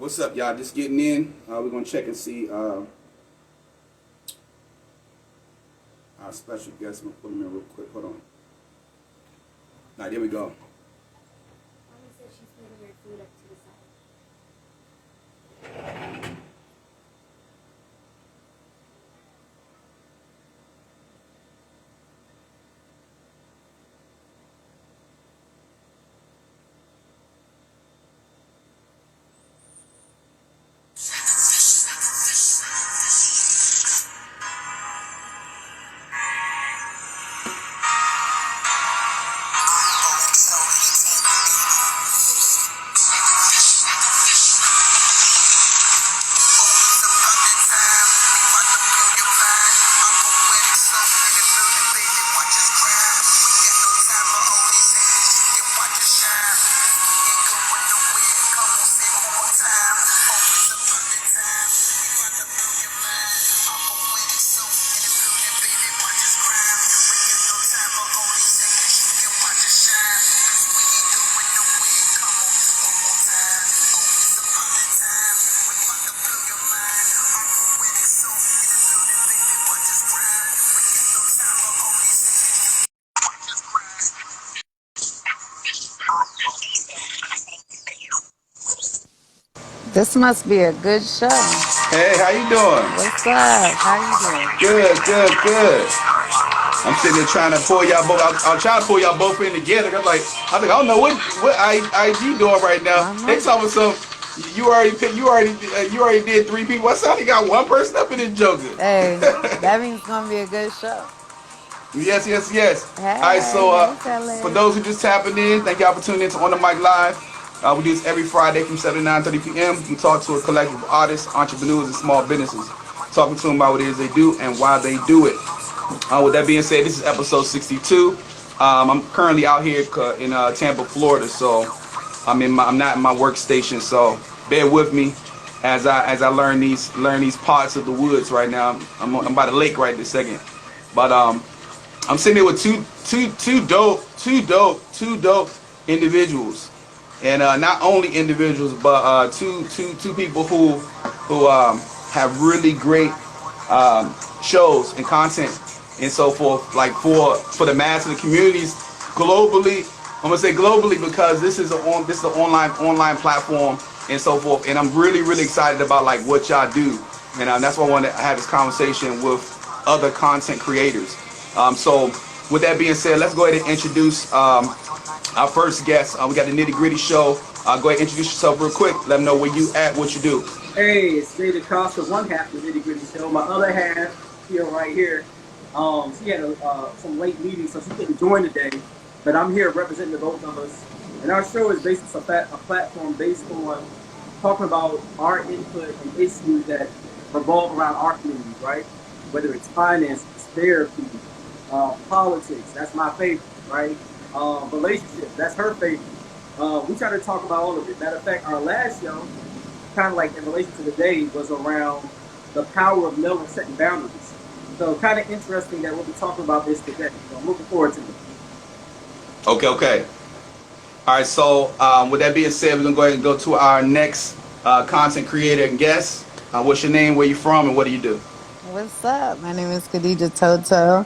What's up, y'all? Just getting in. We're gonna check and see our special guest. I'm gonna put him in real quick. Hold on. All right, there we go. Mommy said she's putting her food up to the side. This must be a good show. Hey, how you doing? What's up? How you doing? Good, good, good. I'm sitting there trying to pull y'all both. I'll try to pull y'all both in together. I think I don't know what IG doing right now. I They know. talking some. You already did three people. I saw they got one person up in this joker. Hey, that means it's gonna be a good show. Yes, yes, yes. All right, Hey, so hey, for fellas. those who just tapping in, thank y'all for tuning in to On the Mic Live. We do this every Friday from 7 to 9:30 p.m. We talk to a collective of artists, entrepreneurs, and small businesses, talking to them about what it is they do and why they do it. With that being said, this is episode 62. I'm currently out here in Tampa, Florida, so I'm not in my workstation, so bear with me as I learn these parts of the woods right now. I'm by the lake right this second, but I'm sitting here with two dope individuals, and not only individuals, but two people who have really great shows and content and so forth, like for the mass of the communities globally. I'm gonna say globally because this is an online platform and so forth, and I'm really excited about like what y'all do, and that's why I want to have this conversation with other content creators. So with that being said, let's go ahead and introduce our first guest. We got the Nitty Gritty Show. Go ahead and introduce yourself real quick. Let them know where you at, what you do. Hey, it's David Costa, one half of the Nitty Gritty Show. My other half here, right here. She had some late meetings, so she couldn't join today. But I'm here representing the both of us. And our show is basically a platform based on talking about our input and issues that revolve around our communities, right? Whether it's finances, therapy, politics, that's my favorite, right? Relationships, that's her favorite. We try to talk about all of it. Matter of fact, our last show, kind of like in relation to today, was around the power of knowing setting boundaries. So kind of interesting that we'll be talking about this today. So I'm looking forward to it. Okay. All right. So with that being said, we're gonna go ahead and go to our next content creator and guest. What's your name? Where you from? And what do you do? What's up? My name is Khadija Toto,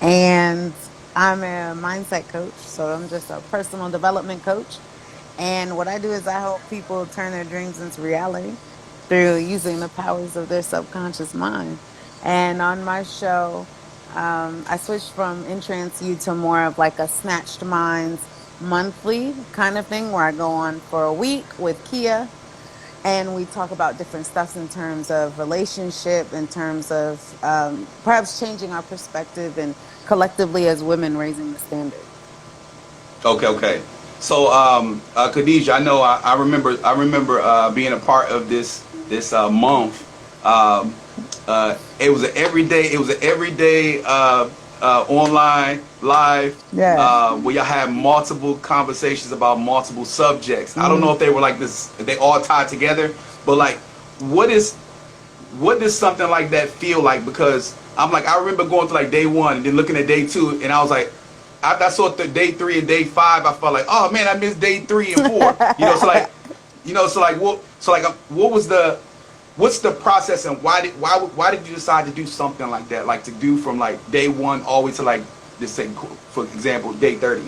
and I'm a mindset coach. So I'm just a personal development coach. And what I do is I help people turn their dreams into reality through using the powers of their subconscious mind. And on my show, I switched from Entrance You to more of like a Snatched Minds monthly kind of thing where I go on for a week with Kia and we talk about different stuff in terms of relationship, in terms of perhaps changing our perspective and collectively as women raising the standard. Okay. So Khadija, I know I remember being a part of this month. It was an everyday online live Yeah. where y'all had multiple conversations about multiple subjects. I don't know if they were like this, if they all tied together, but like, what does something like that feel like? Because I remember going to like day one and then looking at day two, and I was like, I saw day three and day five. I felt like, oh man, I missed day three and four. So like, You know, what was what's the process, and why did you decide to do something like that? Like to do from like day one all the way to like this say, for example, day 30.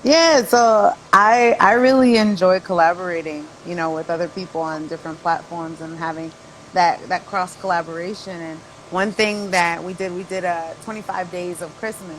Yeah, so I really enjoy collaborating, you know, with other people on different platforms and having that cross collaboration. And one thing that we did 25 days of Christmas,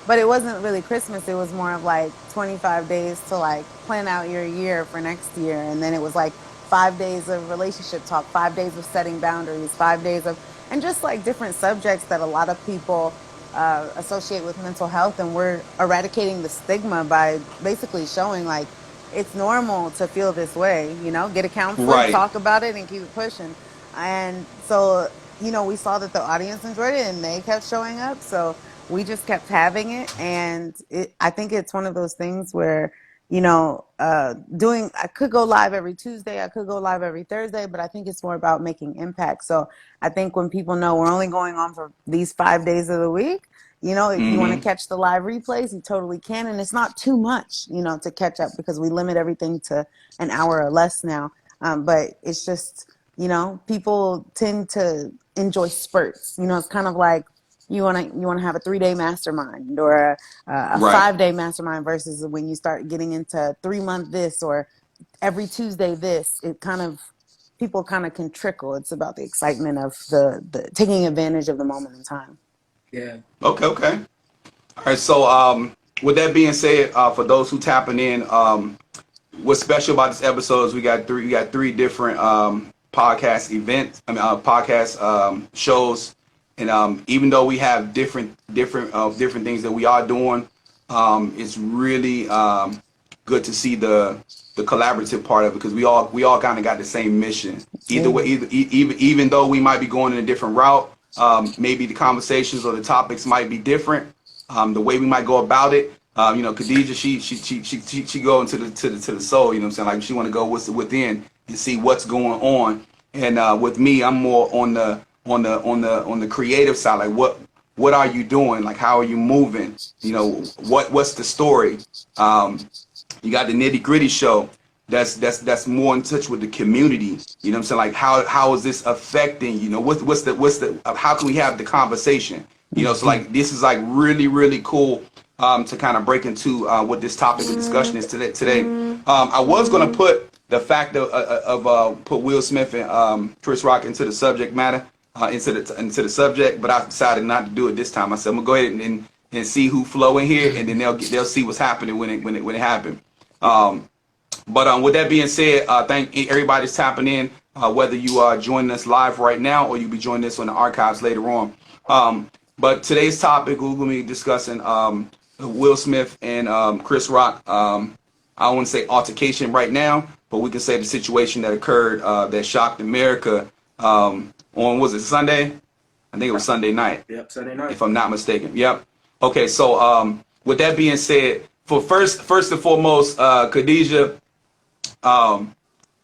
but it wasn't really Christmas. It was more of like 25 days to like plan out your year for next year, and then it was like 5 days of relationship talk, 5 days of setting boundaries, 5 days of and just like different subjects that a lot of people associate with mental health, and we're eradicating the stigma by basically showing like it's normal to feel this way, you know, get a counselor, Right. talk about it and keep it pushing. And so, you know, we saw that the audience enjoyed it and they kept showing up, so we just kept having it. And I think it's one of those things where, you know, doing, I could go live every Tuesday, I could go live every Thursday, but I think it's more about making impact. So I think when people know we're only going on for these 5 days of the week, you know, if you want to Mm-hmm. catch the live replays, you totally can. And it's not too much, you know, to catch up because we limit everything to an hour or less now. But it's just, you know, people tend to enjoy spurts. You know, it's kind of like you want to have a 3 day mastermind or a Right. 5 day mastermind versus when you start getting into 3 month this or every Tuesday this. It kind of people kind of can trickle. It's about the excitement of the taking advantage of the moment in time. Yeah. Okay. Okay. All right. So, with that being said, for those who tapping in, what's special about this episode is we got three different podcast events. I mean, podcast shows, and even though we have different things that we are doing, it's really good to see the collaborative part of it because we all kind of got the same mission. Either way, Yeah. even though we might be going in a different route, maybe the conversations or the topics might be different. The way we might go about it. You know, Khadija, she go into the soul. You know what I'm saying? Like she want to go within and see what's going on. And with me, I'm more on the creative side. Like what are you doing? Like how are you moving? You know, what's the story? You got the nitty gritty show. That's more in touch with the community. You know what I'm saying? Like how is this affecting? You know, what's the how can we have the conversation? You know, so like this is like really cool to kind of break into what this topic of discussion is today. I was gonna put the fact of put Will Smith and Chris Rock into the subject matter into the subject, but I decided not to do it this time. I said I'm gonna go ahead and see who flow in here, and then they'll see what's happening when it happened. But with that being said, thank everybody's tapping in, whether you are joining us live right now or you'll be joining us on the archives later on. But today's topic, we're going to be discussing Will Smith and Chris Rock. I don't want to say altercation right now, but we can say the situation that occurred that shocked America was it Sunday? I think it was Sunday night. Yep. Sunday night. If I'm not mistaken. Yep. Okay, so with that being said, for first and foremost, Khadija,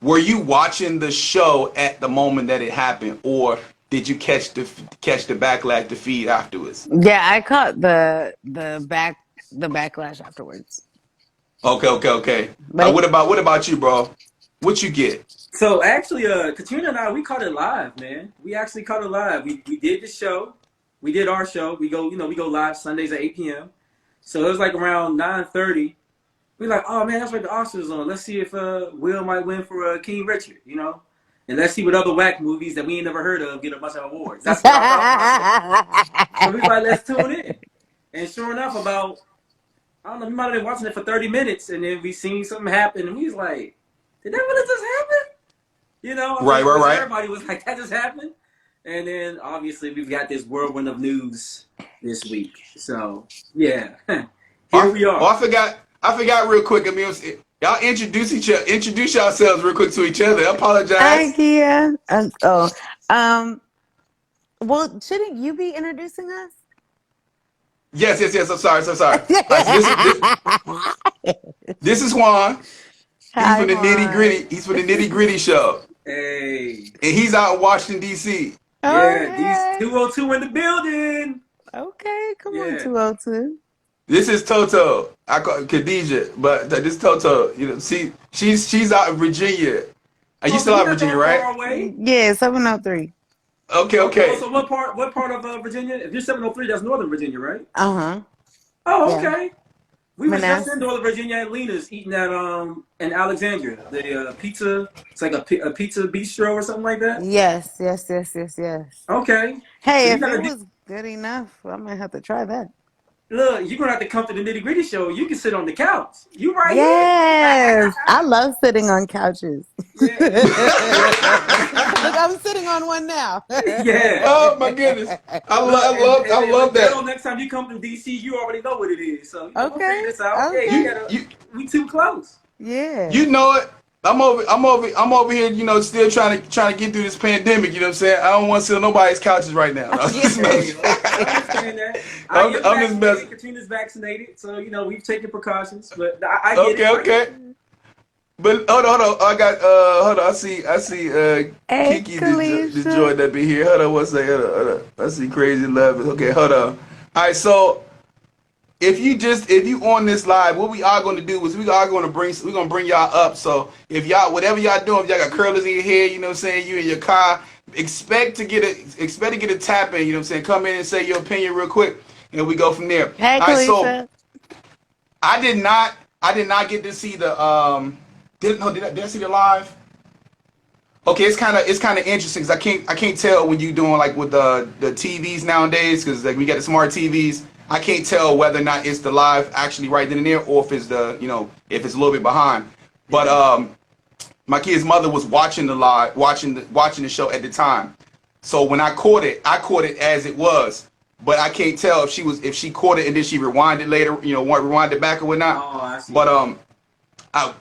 were you watching the show at the moment that it happened, or did you catch the backlash, the feed afterwards? Yeah, I caught the backlash afterwards. Okay. But What about you, bro? What you get? So actually, Katrina and I, we caught it live, man. We actually caught it live. We did the show. We did our show. We go live Sundays at 8 p.m. So it was like around 9:30. We're like, oh man, that's right, the Oscars on. Let's see if Will might win for King Richard, you know? And let's see what other whack movies that we ain't never heard of get a bunch of awards. That's what our thought process. So we like, let's tune in. And sure enough, about, I don't know, we might have been watching it for 30 minutes, and then we seen something happen, and we was like, did that really just happen? You know? Right. Everybody was like, that just happened? And then, obviously, we've got this whirlwind of news this week. So, yeah. Here we are. Oh, I forgot real quick. I mean, y'all introduce yourselves real quick to each other. I apologize. Hi, Kia. Well, shouldn't you be introducing us? Yes. I'm sorry. This is Juan. Hi, He's from the Juan. nitty gritty. He's from the nitty gritty show, Hey. and he's out in Washington D.C. Yeah, these 202 in the building. Okay, come on, Yeah. 202. This is Toto. I call Khadija, but this is Toto. You know, she's out in Virginia, You Oh, so still you're out of not Virginia, that right? far away. Yeah, 703. Okay, Okay. Oh, okay. so what part of Virginia? If you're 703, that's Northern Virginia, right? Uh-huh. Oh, Yeah. okay. We was just in Manassas. Northern Virginia at Lena's eating at in Alexandria. The pizza. It's like a pizza bistro or something like that. Yes, yes, yes, yes, yes. Okay. So Hey, you if it gotta do. was good enough, I might have to try that. Look, you're gonna have to come to the Nitty Gritty show. You can sit on the couch. You right here. Yes, I love sitting on couches. Yeah. Look, I'm sitting on one now. Yeah. Oh my goodness. Look, I and love Roberto, that. next time you come to DC, you already know what it is. So we'll figure Okay, this out. Yeah, you okay. You gotta. you We too close. Yeah. you know it. I'm over here, still trying to get through this pandemic, you know what I'm saying? I don't want to sit on nobody's couches right now. I'm Yeah. just Hey, messing. I understand that. I I'm, am I'm just vaccinated. messing. Katrina's vaccinated, so we've taken precautions. But I get it. Okay, I get okay. it. But hold on. I got hold on. I see Hey, Kiki the Kalisha. joy that be here. Hold on one second. Hold on. I see Crazy Love. Okay, hold on. All right, so if you on this live, what we are going to do is we're gonna bring y'all up. So if y'all whatever y'all doing, if y'all got curlers in your hair, you know what I'm saying, you in your car, expect to get a tap in, you know what I'm saying. Come in and say your opinion real quick, and we go from there. Hey, All right, so Kalisha. I did not get to see the did I see the live? Okay, it's kind of interesting because I can't tell when you doing like with the TVs nowadays because like we got the smart TVs. I can't tell whether or not it's the live actually right then and there or if it's if it's a little bit behind. But my kid's mother was watching the live watching the show at the time. So when I caught it as it was. But I can't tell if she caught it and then she rewinded later, rewinded back or whatnot. Oh, I see. But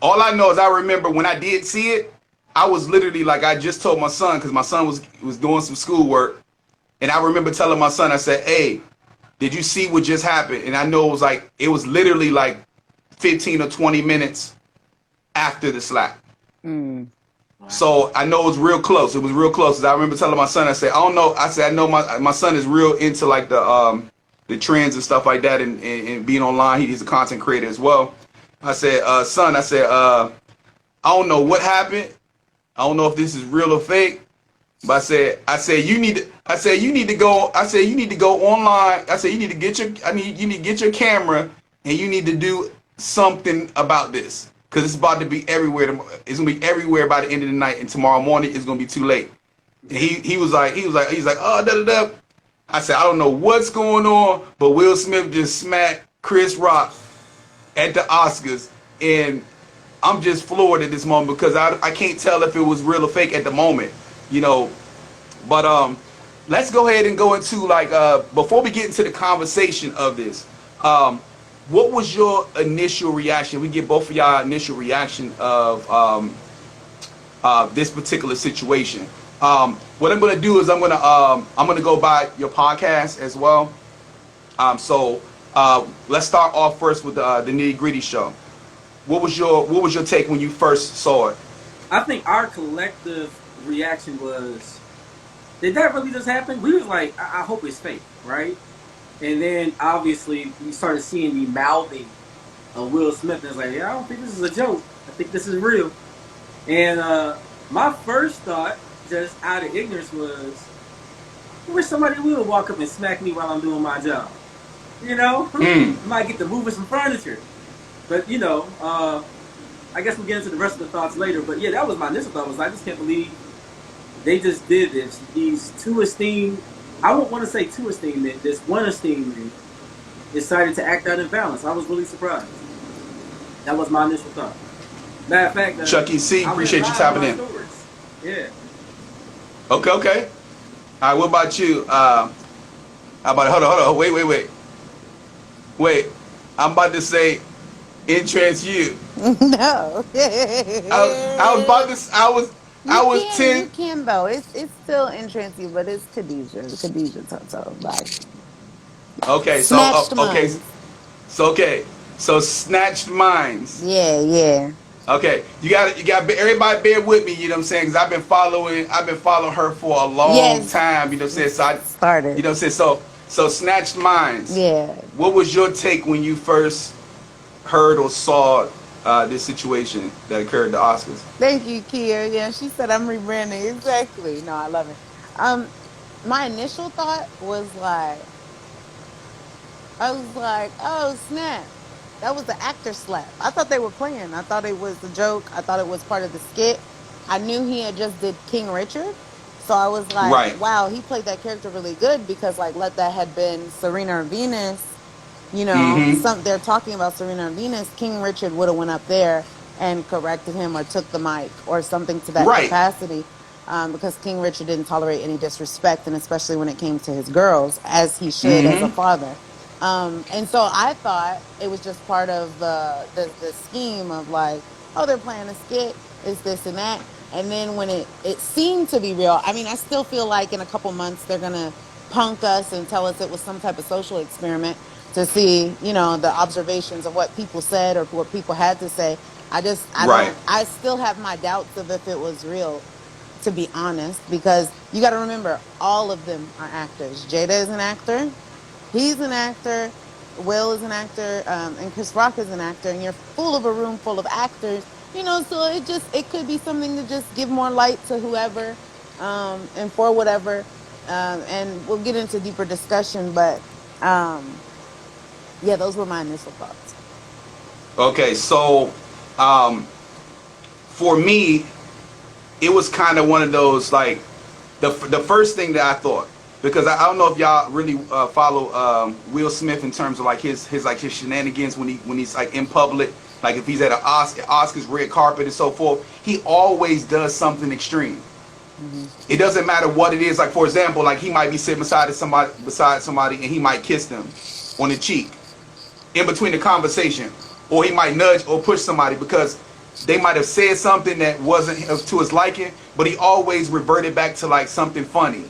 all I know is I remember when I did see it, I was literally like I just told my son because my son was doing some schoolwork, and I remember telling my son, I said, "Hey, did you see what just happened?" And I know it was literally like 15 or 20 minutes after the slap. Mm. So I know it was real close. It was real close. I remember telling my son, I said, I don't know. I said, I know my son is real into like the trends and stuff like that and being online. He's a content creator as well. I said, son, I don't know what happened. I don't know if this is real or fake. But I said you need to go online. I said you need to get your camera and you need to do something about this. Cause it's about to be everywhere. It's gonna be everywhere by the end of the night, and tomorrow morning it's gonna be too late. And he was like, oh da da da. I said, I don't know what's going on, but Will Smith just smacked Chris Rock at the Oscars, and I'm just floored at this moment because I can't tell if it was real or fake at the moment, you know. But let's go ahead and go into like before we get into the conversation of this. What was your initial reaction? We get both of y'all initial reaction of this particular situation. What I'm gonna do is I'm gonna go by your podcast as well. So let's start off first with the Nitty Gritty show. What was your take when you first saw it? I think our collective reaction was, did that really just happen? We was like, I hope it's fake, right? And then obviously we started seeing the mouthing of Will Smith, and it's like, yeah, I don't think this is a joke. I think this is real. And my first thought, just out of ignorance, was, I wish somebody would walk up and smack me while I'm doing my job. You know, Mm. I might get to moving some furniture. But I guess we'll get into the rest of the thoughts later. But yeah, that was my initial thought. Was I just can't believe they just did this. These two esteemed, I won't want to say two esteemed men, this one esteemed man decided to act out in violence. I was really surprised. That was my initial thought. Matter of fact, Chucky C, I went appreciate you live tapping on in. my stories. Yeah. Okay. All right. What about you? How about hold on. Wait. I'm about to say, entrance you. No. I was about to. I was You 10. can though. It's still interesting, but it's Khadijah Toto. Like Okay. Snatched Okay. Minds. Okay. So Snatched Minds. Yeah, yeah. Okay, you got everybody bear with me. You know what I'm saying? Because I've been following her for a long Yes. time. You know what I'm saying? You Started. know what I'm saying? So Snatched Minds. Yeah. What was your take when you first heard or saw this situation that occurred at the Oscars. Thank you, Kia. Yeah, she said I'm rebranding. Exactly. No, I love it. Um, my initial thought was like, I was like, oh snap. That was the actor slap. I thought they were playing. I thought it was a joke. I thought it was part of the skit. I knew he had just did King Richard. So I was like, Right. wow, he played that character really good because like let that had been Serena or Venus, Mm-hmm. some they're talking about Serena and Venus, King Richard would have went up there and corrected him or took the mic or something to that Right. capacity. Because King Richard didn't tolerate any disrespect, and especially when it came to his girls, as he should as a Mm-hmm. father. And so I thought it was just part of the scheme of like, oh, they're playing a skit, it's this and that. And then when it seemed to be real, I mean, I still feel like in a couple months they're gonna punk us and tell us it was some type of social experiment to see, the observations of what people said or what people had to say. I Right. don't, I still have my doubts of if it was real, to be honest, because you got to remember all of them are actors. Jada is an actor. He's an actor. Will is an actor. And Chris Rock is an actor. And you're full of a room full of actors, so it could be something to just give more light to whoever, and for whatever. And we'll get into deeper discussion, but, yeah, those were my initial thoughts. Okay. So, um, for me, it was kind of one of those like the first thing that I thought, because I don't know if y'all really follow Will Smith in terms of like his shenanigans when he's like in public, like if he's at an Oscars red carpet and so forth. He always does something extreme. Hmm. It doesn't matter what it is. Like for example, like he might be sitting beside somebody and he might kiss them on the cheek in between the conversation, or he might nudge or push somebody because they might have said something that wasn't to his liking, but he always reverted back to like something funny.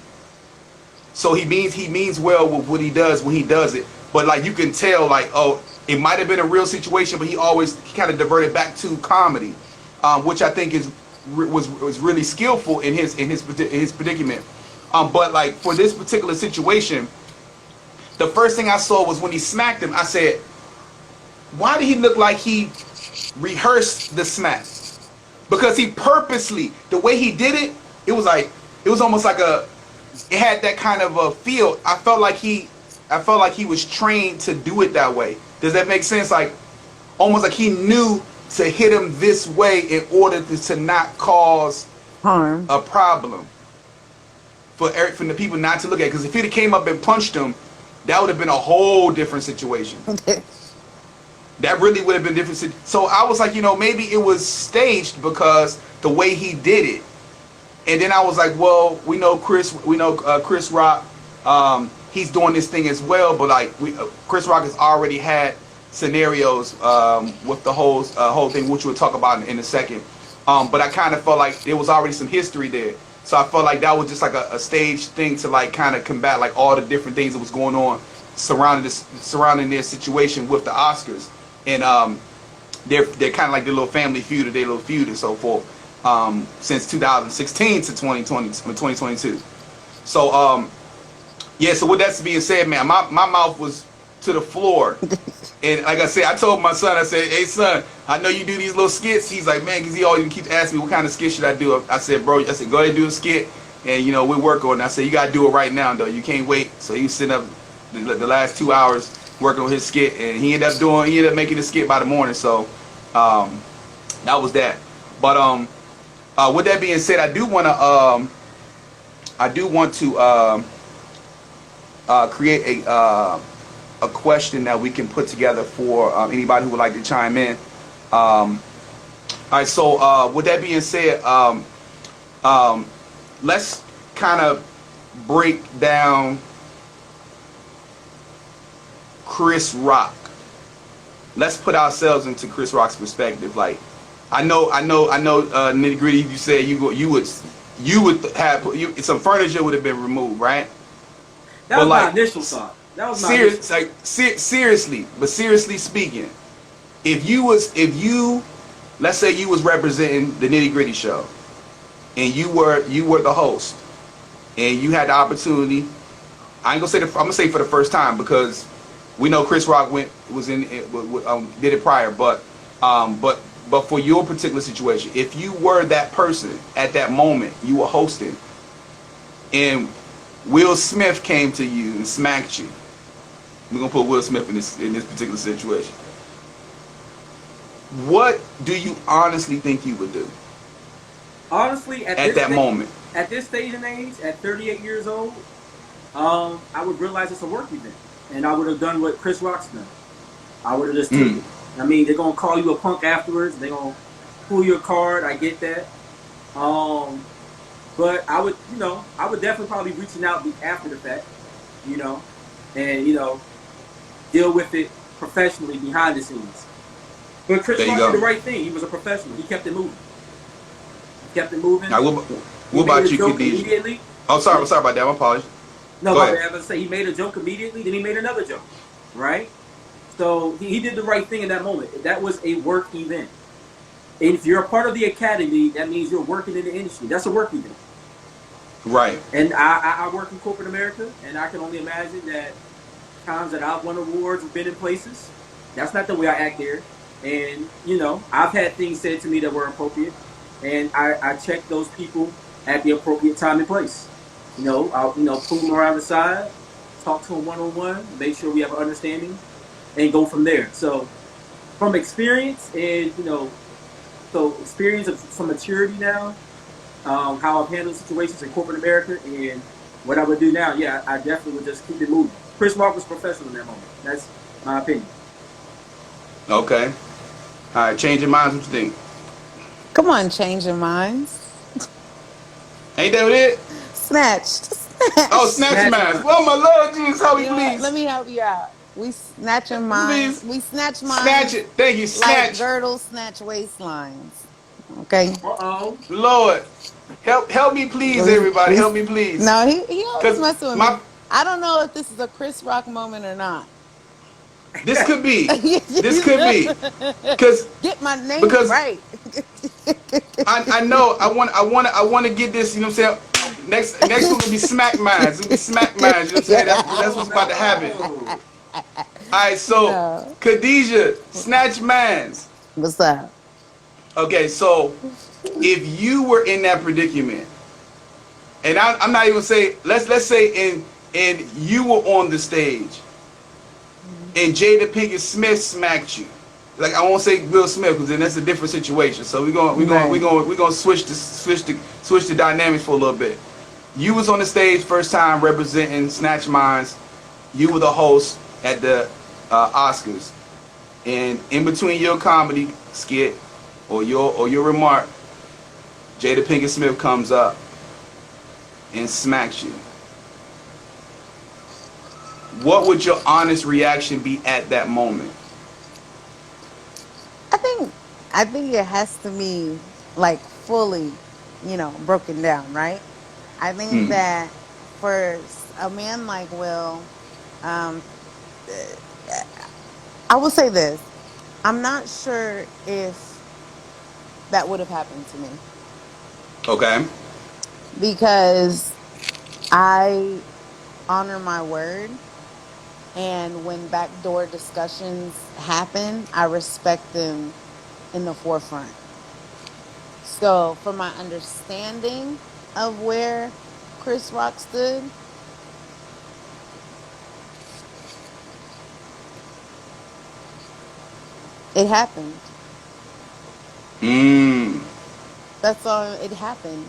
So he means well with what he does when he does it, but like you can tell like, oh, it might have been a real situation, but he kind of diverted back to comedy, which I think was really skillful in his predicament. But like for this particular situation, the first thing I saw was when he smacked him. I said, why did he look like he rehearsed the smack? Because he purposely, the way he did it, it was almost like it had that kind of a feel. I felt like he was trained to do it that way. Does that make sense? Like almost like he knew to hit him this way in order to not cause Harm. a problem for the people not to look at. Because if he'd have came up and punched him, that would have been a whole different situation. That really would have been different. So I was like, maybe it was staged because the way he did it. And then I was like, well, we know Chris Rock, he's doing this thing as well. But like, Chris Rock has already had scenarios with the whole thing, which we'll talk about in a second. But I kind of felt like there was already some history there. So I felt like that was just like a stage thing to like kind of combat like all the different things that was going on surrounding their situation with the Oscars. And they're kind of like their little family feud, or their little feud and so forth, since 2016 to 2022. So yeah. So with that being said, man, my mouth was to the floor, and like I said, I told my son, I said, "Hey son, I know you do these little skits." He's like, "Man," because he always keeps asking me what kind of skit should I do. I said, "Bro," I said, "Go ahead and do a skit, and we work on it." I said, "You gotta do it right now, though. You can't wait." So he was sitting up the last 2 hours working on his skit, and he ended up making the skit by the morning. So that was that. But with that being said, I do want to create a question that we can put together for anybody who would like to chime in. All right. So with that being said, let's kind of break down Chris Rock. Let's put ourselves into Chris Rock's perspective. Like, I know, nitty gritty. You said you would have some furniture would have been removed, right? That was my initial thought. That was my seriously, but seriously speaking, if you, let's say you was representing the Nitty Gritty show, and you were the host, and you had the opportunity. I ain't gonna say I'm gonna say for the first time because we know Chris Rock did it prior, but But for your particular situation, if you were that person at that moment, you were hosting, and Will Smith came to you and smacked you. We're gonna put Will Smith in this particular situation. What do you honestly think you would do Honestly, at that moment? at this stage and age, at 38 years old, I would realize it's a work event, and I would have done what Chris Rock's done. I would have just took Mm. it. I mean, they're gonna call you a punk afterwards. They're gonna pull your card. I get that. Um, but I would, I would definitely probably be reaching out after the fact, you know, and deal with it professionally behind the scenes. But Chris There you Rock did go. the right thing. He was a professional. He kept it moving. He kept it moving. Now, He what made about a you, joke Khadijah? immediately. Oh, sorry about that. My apologies. No, Go my ahead. bad. I was gonna say he made a joke immediately. Then he made another joke, right? So he did the right thing in that moment. That was a work event. And if you're a part of the academy, that means you're working in the industry. That's a work event. Right. And I work in corporate America, and I can only imagine that times that I've won awards and been in places, that's not the way I act there. And, I've had things said to me that were appropriate, and I check those people at the appropriate time and place. I'll, pull them around the side, talk to them one-on-one, make sure we have an understanding, and go from there. So from experience and, so experience of some maturity now, how I've handled situations in corporate America and what I would do now, yeah, I definitely would just keep it moving. Chris Rock was professional in that moment. That's my opinion. Okay. All right. Change your minds. What you think? Come on, change your minds. Ain't that what it? Snatched. Oh, Snatched. snatch your Snatch minds. mine. Oh, my Lord Jesus, help me, You know what? Let please. me help you out. We snatch your minds. Please. We snatch Snatch minds it. Thank you. like Snatch. girdles snatch waistlines. Okay. Uh-oh. Lord. Help me, please, We, everybody. we, Help me, please. no, he always Because messing with me. my I don't know if this is a Chris Rock moment or not. this could be. This You could know? be. Because Get my name because right. I know I want to get this, you know what I'm saying? Next one will be smack minds. It'll be smack minds, you know what I'm saying? That's Oh, what's about to happen. no. Alright, so No. Khadijah, snatch minds. What's up? Okay, so if you were in that predicament, and I'm not even say let's say and you were on the stage and Jada Pinkett Smith smacked you. Like I won't say Will Smith because then that's a different situation. So Right. we're gonna switch the dynamics for a little bit. You was on the stage first time representing Snatch Minds. You were the host at the Oscars, and in between your comedy skit or your remark, Jada Pinkett Smith comes up and smacks you. What would your honest reaction be at that moment? I think I think it has to be like fully, broken down, right? I think Mm. that for a man like Will, um, I will say this: I'm not sure if that would have happened to me Okay. because I honor my word, and when backdoor discussions happen, I respect them in the forefront. So, from my understanding of where Chris Rock stood, it happened. Mm. That's all, it happened.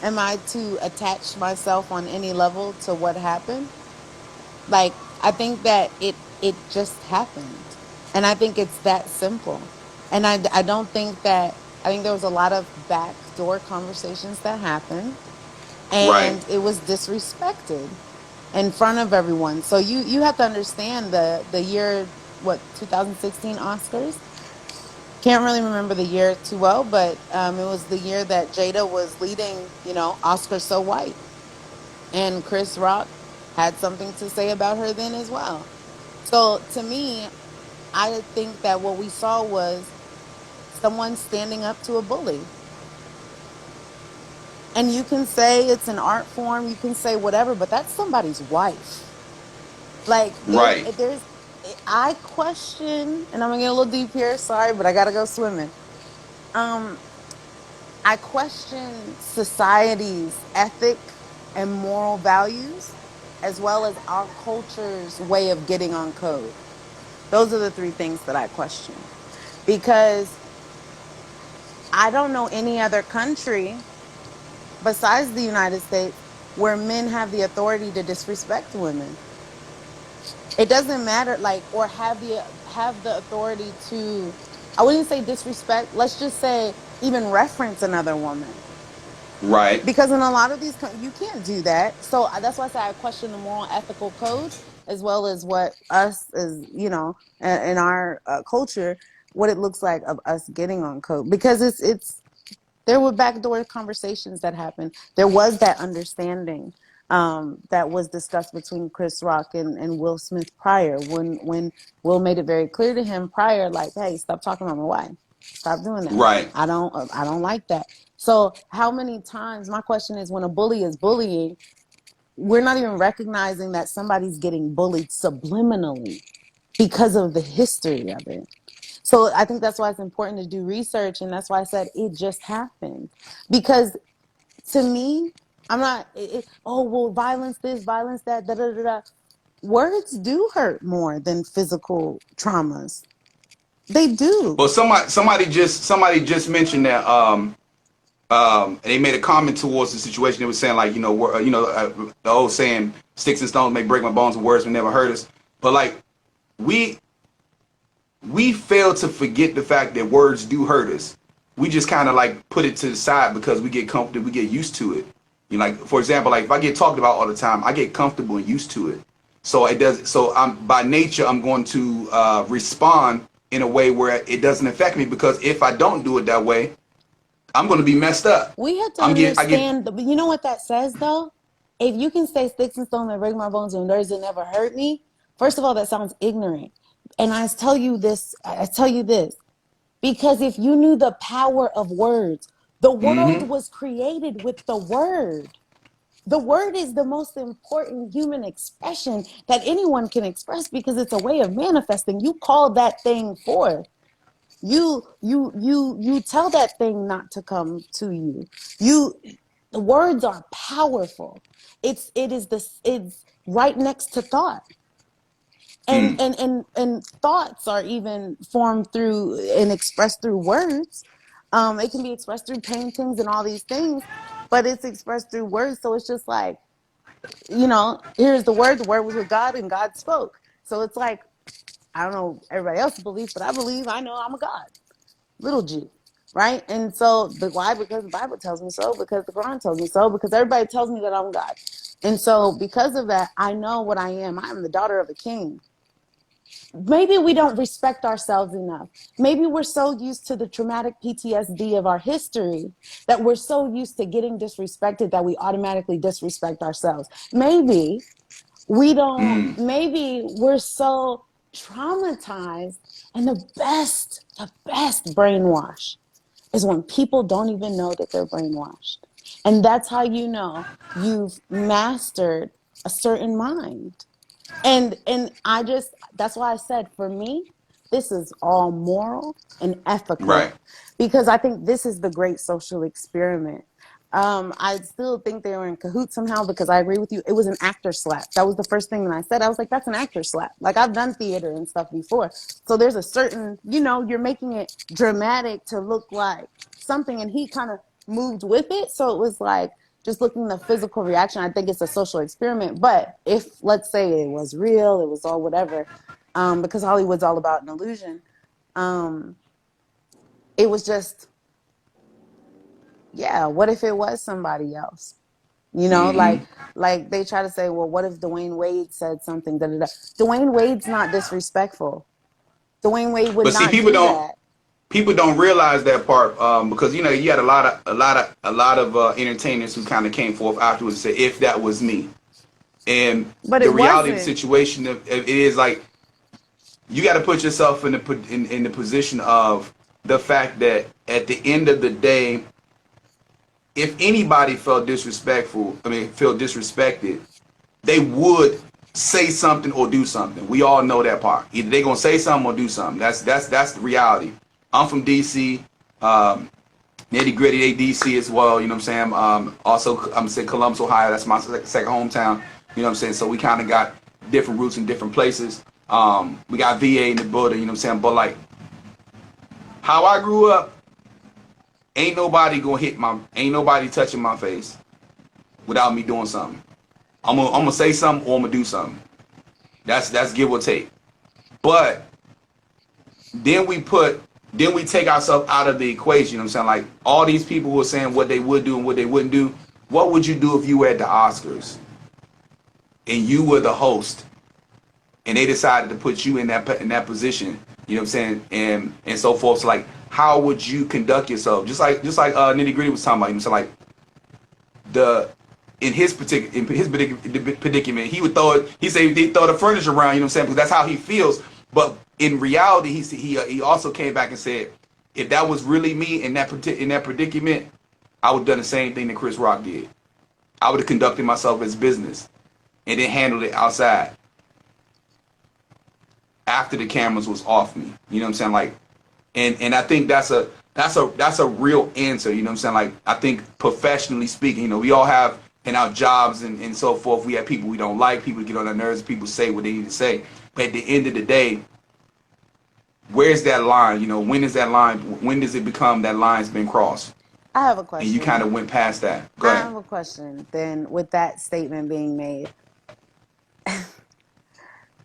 Am I to attach myself on any level to what happened? Like, I think that it just happened. And I think it's that simple. And I don't think that I think there was a lot of backdoor conversations that happened Right. and it was disrespected in front of everyone. So you have to understand the year, what, 2016 Oscars. Can't really remember the year too well, but it was the year that Jada was leading, Oscar So White, and Chris Rock had something to say about her then as well. So to me, I think that what we saw was someone standing up to a bully. And you can say it's an art form, you can say whatever, but that's somebody's wife. Like Right. I question, and I'm gonna get a little deep here. Sorry, but I gotta go swimming. Um, I question society's ethic and moral values, as well as our culture's way of getting on code. Those are the three things that I question. Because I don't know any other country besides the United States where men have the authority to disrespect women. It doesn't matter, like, or have the authority to, I wouldn't say disrespect, let's just say even reference another woman. Right. Because in a lot of these you can't do that. So that's why I say I question the moral ethical code, as well as what us as, in our culture, what it looks like of us getting on code. Because it's there were backdoor conversations that happened. There was that understanding that was discussed between Chris Rock and Will Smith prior, when Will made it very clear to him prior, like, hey, stop talking about my wife, stop doing that. Right. I don't like that. So how many times, my question is, when a bully is bullying, we're not even recognizing that somebody's getting bullied subliminally because of the history of it. So I think that's why it's important to do research, and that's why I said it just happened. Because to me, I'm not. Oh well, violence this, violence that, da da da da. Words do hurt more than physical traumas. They do. Well, somebody just mentioned that they made a comment towards the situation. They were saying like, the old saying, "Sticks and stones may break my bones, and words may never hurt us." But like, we we fail to forget the fact that words do hurt us. We just kind of like put it to the side because we get comfortable, we get used to it. Like for example, like if I get talked about all the time, I get comfortable and used to it. So it does. So I'm by nature I'm going to respond in a way where it doesn't affect me, because if I don't do it that way, I'm going to be messed up. We have to I get. understand. You know what that says though? If you can say sticks and stones may break my bones and words will never hurt me, first of all, that sounds ignorant. And I tell you this, because if you knew the power of words, the world Mm-hmm. was created with the word. The word is the most important human expression that anyone can express, because it's a way of manifesting. You call that thing forth. You tell that thing not to come to you. You The words are powerful. It's right next to thought. And Mm. thoughts are even formed through and expressed through words. It can be expressed through paintings and all these things, but it's expressed through words. So it's just like, here's the word was with God and God spoke. So it's like, I don't know everybody else's belief, but I know I'm a God, little g, right? And so why? Because the Bible tells me so, because the Quran tells me so, because everybody tells me that I'm God. And so because of that, I know what I am. I am the daughter of a king. Maybe we don't respect ourselves enough. Maybe we're so used to the traumatic PTSD of our history that we're so used to getting disrespected that we automatically disrespect ourselves. Maybe we're so traumatized, and the best brainwash is when people don't even know that they're brainwashed. And that's how you know you've mastered a certain mind. And I just, that's why I said, for me, this is all moral and Right. ethical, because I think this is the great social experiment. I still think they were in cahoots somehow, because I agree with you. It was an actor slap. That was the first thing that I said. I was like, that's an actor slap. Like, I've done theater and stuff before. So there's a certain, you're making it dramatic to look like something. And he kind of moved with it. So it was like, just looking at the physical reaction, I think it's a social experiment. But if, let's say, it was real, it was all whatever, because Hollywood's all about an illusion, um, it was just, yeah, what if it was somebody else? Mm-hmm. Like they try to say, well, what if Dwayne Wade said something? Da, da, da. Dwayne Wade's not disrespectful. Dwayne Wade would But see, not do that. people don't realize that part, because you had a lot of entertainers who kind of came forth afterwards and said, if that was me. And But the it reality of the wasn't. situation, it is like, you got to put yourself in the position of the fact that at the end of the day, if anybody felt disrespectful, I mean, felt disrespected, they would say something or do something. We all know that part. Either they're gonna say something or do something. That's the reality. I'm from DC. Nitty gritty, they DC as well. You know what I'm saying? Also, I'm saying Columbus, Ohio. That's my second hometown. You know what I'm saying? So we kind of got different roots in different places. We got VA in the building. You know what I'm saying? But like how I grew up, ain't nobody touching my face without me doing something. I'm gonna say something or I'm gonna do something. That's give or take. But then we take ourselves out of the equation. You know what I'm saying? Like all these people who are saying what they would do and what they wouldn't do. What would you do if you were at the Oscars and you were the host and they decided to put you in that position? You know what I'm saying? And so forth. So like, how would you conduct yourself? Just like Nitty Gritty was talking about. You know, so like the in his predicament, he would throw it. He said he throw the furniture around. You know what I'm saying? Because that's how he feels. But in reality, he also came back and said, if that was really me in that predicament, I would have done the same thing that Chris Rock did. I would have conducted myself as business and then handled it outside after the cameras was off me. You know what I'm saying? Like, and I think that's a real answer. You know what I'm saying? Like, I think professionally speaking, you know, we all have in our jobs and so forth, we have people we don't like, people get on our nerves, people say what they need to say. But at the end of the day, where's that line? You know, when is that line? When does it become that line's been crossed? I have a question. And you kind of went past that. Go I ahead. have a question then with that statement being made.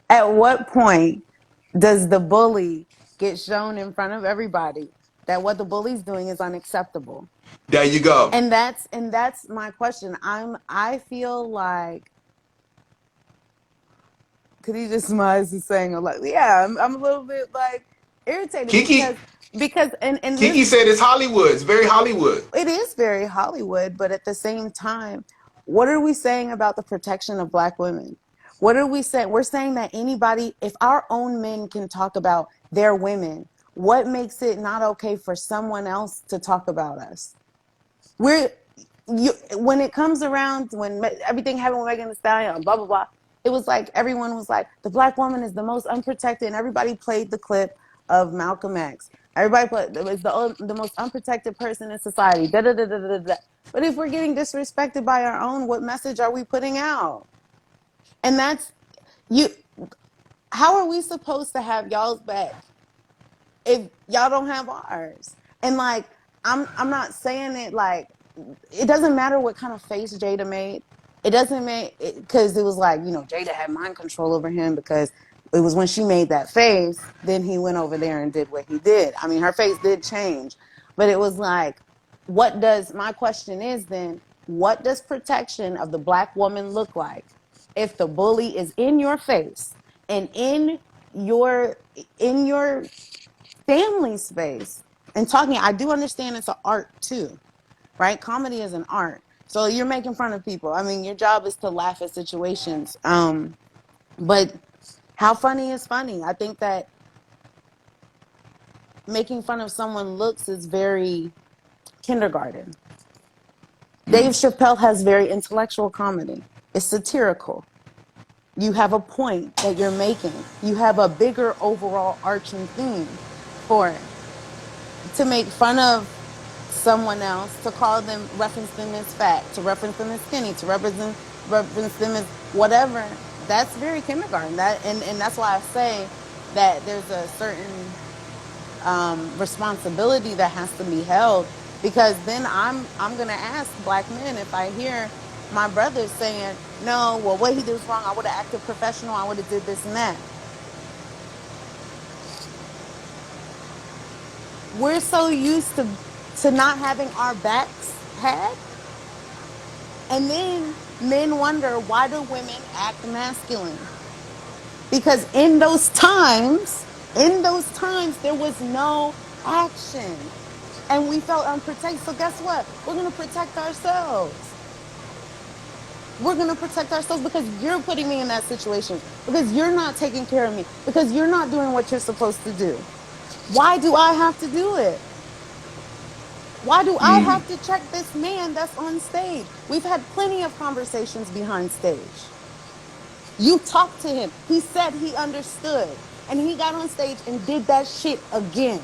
At what point does the bully get shown in front of everybody that what the bully's doing is unacceptable? There you go. And that's my question. I feel like Khadija Smiles is saying a lot. Yeah, I'm a little bit like irritated Kiki because and Kiki said it's Hollywood. It's very Hollywood. it is very Hollywood, but at the same time, what are we saying about the protection of Black women? What are we saying? We're saying that anybody, if our own men can talk about their women, what makes it not okay for someone else to talk about us? When it comes around, when everything happened with Megan Thee Stallion, blah, blah, blah, it was like everyone was like, the Black woman is the most unprotected, and everybody played the clip of Malcolm X. Everybody played, it was the most unprotected person in society. Da, da, da, da, da, da. But if we're getting disrespected by our own, what message are we putting out? And that's you. How are we supposed to have y'all's back if y'all don't have ours? And like, I'm not saying it like it doesn't matter what kind of face Jada made. It doesn't make because it was like, you know, Jada had mind control over him because it was when she made that face, then he went over there and did what he did. I mean, her face did change, but it was like, my question is then, what does protection of the Black woman look like if the bully is in your face and in your family space and talking? I do understand it's an art too, right? Comedy is an art. So you're making fun of people. I mean, your job is to laugh at situations. But how funny is funny? I think that making fun of someone looks is very kindergarten. Dave Chappelle has very intellectual comedy. It's satirical. You have a point that you're making. You have a bigger overall arching theme for it. To make fun of someone else, to call them, reference them as fat, to reference them as skinny, to reference them as whatever, that's very kindergarten. And that's why I say that there's a certain responsibility that has to be held, because then I'm gonna ask Black men, if I hear my brothers saying, no, well, what he did was wrong, I would have acted professional, I would have did this and that. We're so used to not having our backs had, and then men wonder, why do women act masculine? Because in those times there was no action and we felt unprotected. So guess what? We're going to protect ourselves. We're going to protect ourselves because you're putting me in that situation, because you're not taking care of me, because you're not doing what you're supposed to do. Why do I have to do it? Why do I have to check this man that's on stage? We've had plenty of conversations behind stage. You talked to him. He said he understood. And he got on stage and did that shit again.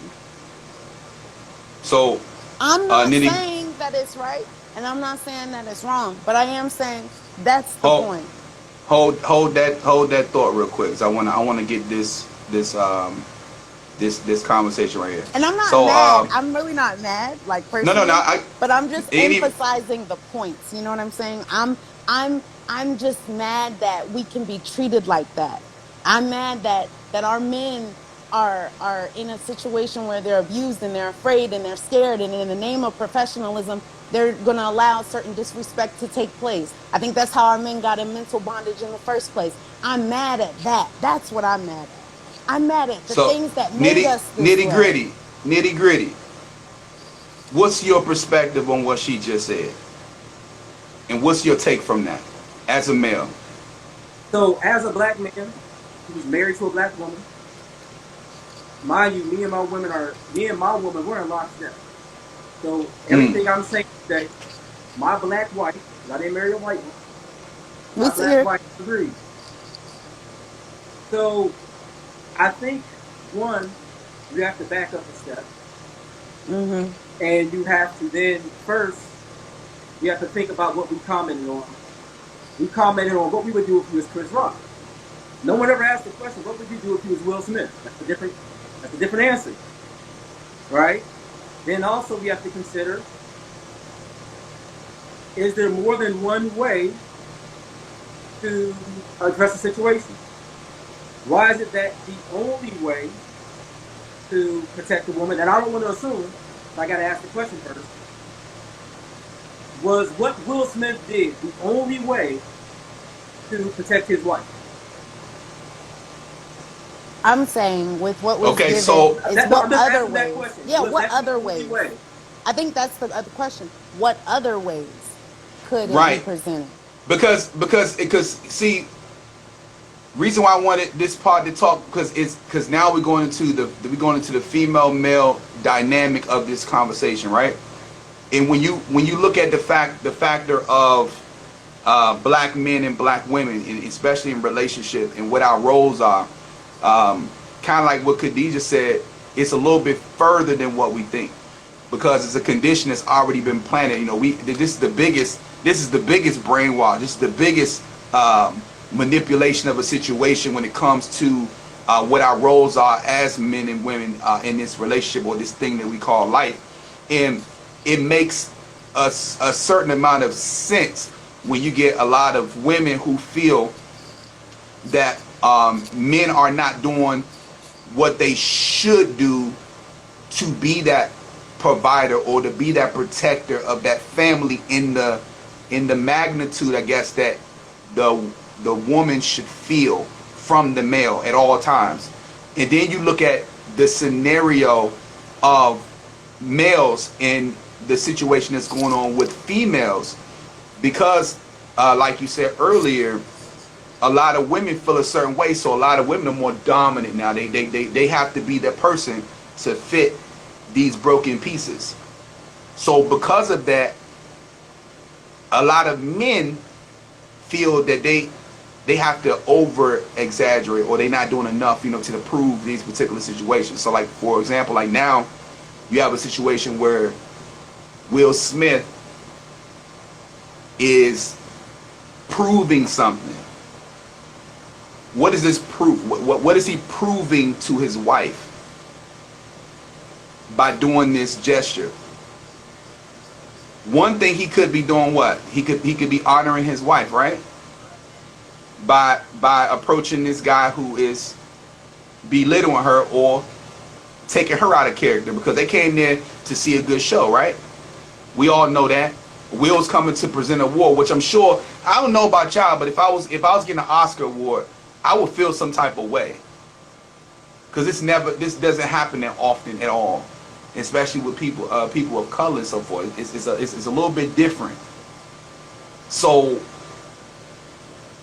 So, I'm not Nitty, saying that it's right and I'm not saying that it's wrong, but I am saying that's the hold, point. hold that thought real quick. 'Cause I wanna get this conversation right here. And I'm not So, mad. I'm really not mad, like no, personally, I but I'm just ain't even. emphasizing the points. You know what I'm saying? I'm just mad that we can be treated like that. I'm mad that our men are in a situation where they're abused and they're afraid and they're scared, and in the name of professionalism they're going to allow certain disrespect to take place. I think that's how our men got in mental bondage in the first place. I'm mad at that. That's what I'm mad at. I'm mad at the So, things that made us this way. nitty gritty. What's your perspective on what she just said, and what's your take from that, as a male? So as a black man who's married to a black woman, mind you, me and my woman, we're in lockstep. So Mm. everything I'm saying today, my black wife, 'cause I didn't marry a white one, We my see black here. wife agrees. So I think one, you have to back up a step, Mm-hmm. and you have to then first you have to think about what we commented on. We commented on what we would do if he was Chris Rock. No one ever asked the question, what would you do if he was Will Smith? That's a different answer, right? Then also we have to consider, is there more than one way to address a situation? Why is it that the only way to protect a woman, and I don't want to assume, so I got to ask the question first, was what Will Smith did the only way to protect his wife? I'm saying with what was Okay, given so is No, what I'm just other asking that ways? question. Yeah, Was what that the other only ways? way? I think that's the other question. What other ways could it be right, presented? because see, reason why I wanted this part to talk because now we're going into the female male dynamic of this conversation, right? And when you look at the factor of black men and black women, and especially in relationship and what our roles are, kind of like what Khadijah said, it's a little bit further than what we think because it's a condition that's already been planted. You know, this is the biggest brainwash. This is the biggest manipulation of a situation when it comes to what our roles are as men and women in this relationship or this thing that we call life, and it makes a certain amount of sense when you get a lot of women who feel that men are not doing what they should do to be that provider or to be that protector of that family in the magnitude, I guess, that the woman should feel from the male at all times. And then you look at the scenario of males and the situation that's going on with females because like you said earlier, a lot of women feel a certain way, so a lot of women are more dominant now. They have to be the person to fit these broken pieces. So because of that, a lot of men feel that they have to over exaggerate or they're not doing enough, to prove these particular situations. So like for example, like now you have a situation where Will Smith is proving something. What is this proof? What is he proving to his wife by doing this gesture? One thing he could be doing, what he could be honoring his wife, right? By approaching this guy who is belittling her or taking her out of character because they came there to see a good show, right? We all know that. Will's coming to present an award, which I'm sure, I don't know about y'all, but if I was getting an Oscar award, I would feel some type of way. Because this doesn't happen that often at all, especially with people of color and so forth. It's a little bit different. So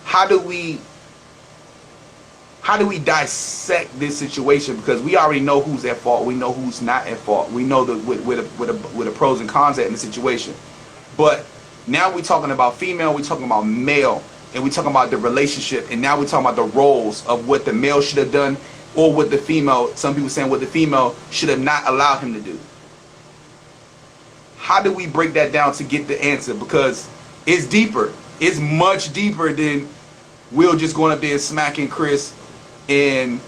how do we dissect this situation? Because we already know who's at fault. We know who's not at fault. We know with the pros and cons in the situation. But now we're talking about female. We're talking about male. and we talking about the relationship, and now we talking about the roles of what the male should have done, or what the female. Some people saying what the female should have not allowed him to do. How do we break that down to get the answer? Because it's deeper. It's much deeper than Will just going up there and smacking Chris and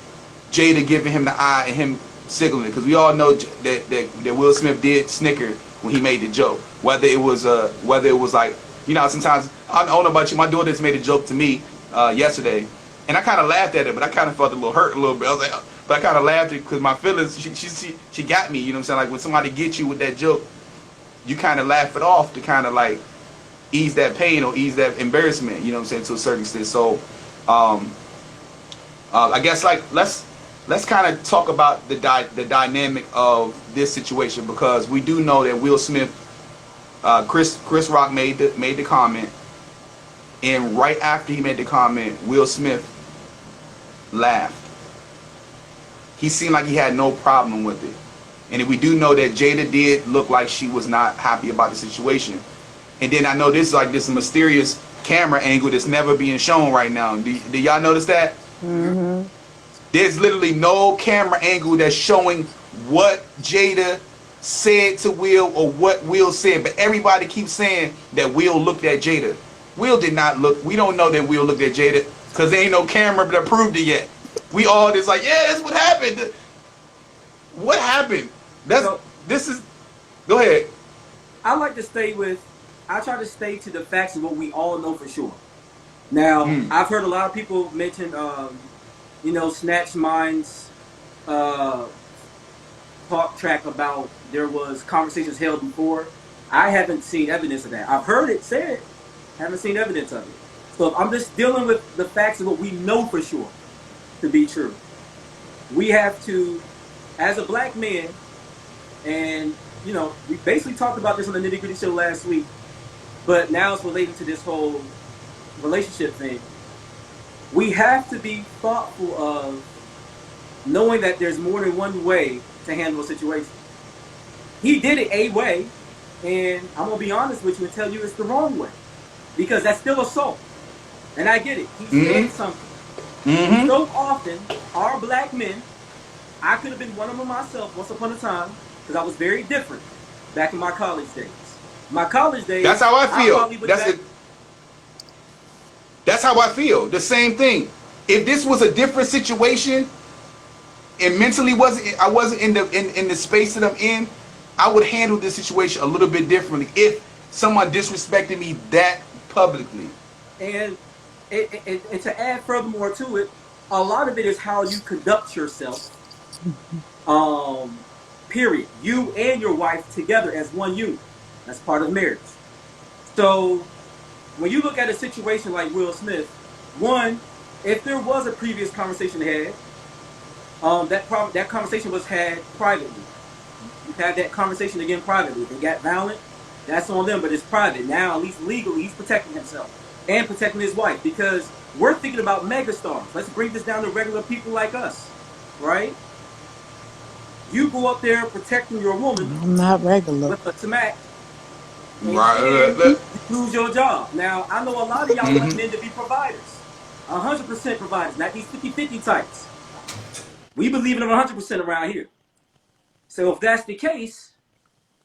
Jada giving him the eye and him signaling. Because we all know that Will Smith did snicker when he made the joke. Whether it was like, you know, sometimes I don't know about you. My daughter just made a joke to me yesterday, and I kind of laughed at it, but I kind of felt a little hurt a little bit. I was like, but I kind of laughed at it because my feelings. She got me. You know what I'm saying? Like when somebody gets you with that joke, you kind of laugh it off to kind of like ease that pain or ease that embarrassment, you know what I'm saying, to a certain extent. So I guess like let's kind of talk about the dynamic of this situation, because we do know that Will Smith, Chris Rock made the comment, and right after he made the comment, Will Smith laughed. He seemed like he had no problem with it. And we do know that Jada did look like she was not happy about the situation. And then I know this is like this mysterious camera angle that's never being shown right now. Do y'all notice that? Mm-hmm. There's literally no camera angle that's showing what Jada said to Will or what Will said. But everybody keeps saying that Will looked at Jada. Will did not look. We don't know that Will looked at Jada because there ain't no camera that proved it yet. We all just like, yeah, that's what happened. What happened? Go ahead. I like to I try to stay to the facts of what we all know for sure. Now, I've heard a lot of people mention, you know, Snatched Minds talk track about there was conversations held before. I haven't seen evidence of that. I've heard it said, haven't seen evidence of it. So I'm just dealing with the facts of what we know for sure to be true. We have to, as a black man, and, you know, we basically talked about this on the Nitty Gritty show last week, but now it's related to this whole relationship thing. We have to be thoughtful of knowing that there's more than one way to handle a situation. He did it a way, and I'm going to be honest with you and tell you it's the wrong way, because that's still assault. And I get it. He said something. So often, our black men, I could have been one of them myself once upon a time, because I was very different back in my college days. My college days. That's how I feel. That's how I feel. The same thing. If this was a different situation, and mentally I wasn't in the space that I'm in, I would handle this situation a little bit differently if someone disrespected me that publicly. And to add furthermore to it, a lot of it is how you conduct yourself. Period. You and your wife together as one unit. That's part of marriage. So when you look at a situation like Will Smith, one, if there was a previous conversation had, that conversation was had privately. You had that conversation again privately. If they got violent, that's on them, but it's private. Now, at least legally, he's protecting himself and protecting his wife, because we're thinking about megastars. Let's bring this down to regular people like us, right? You go up there protecting your woman. I'm not regular. With a smack. Right. You lose your job. Now, I know a lot of y'all want men to be providers. 100% providers, not these 50-50 types. We believe in them 100% around here. So if that's the case,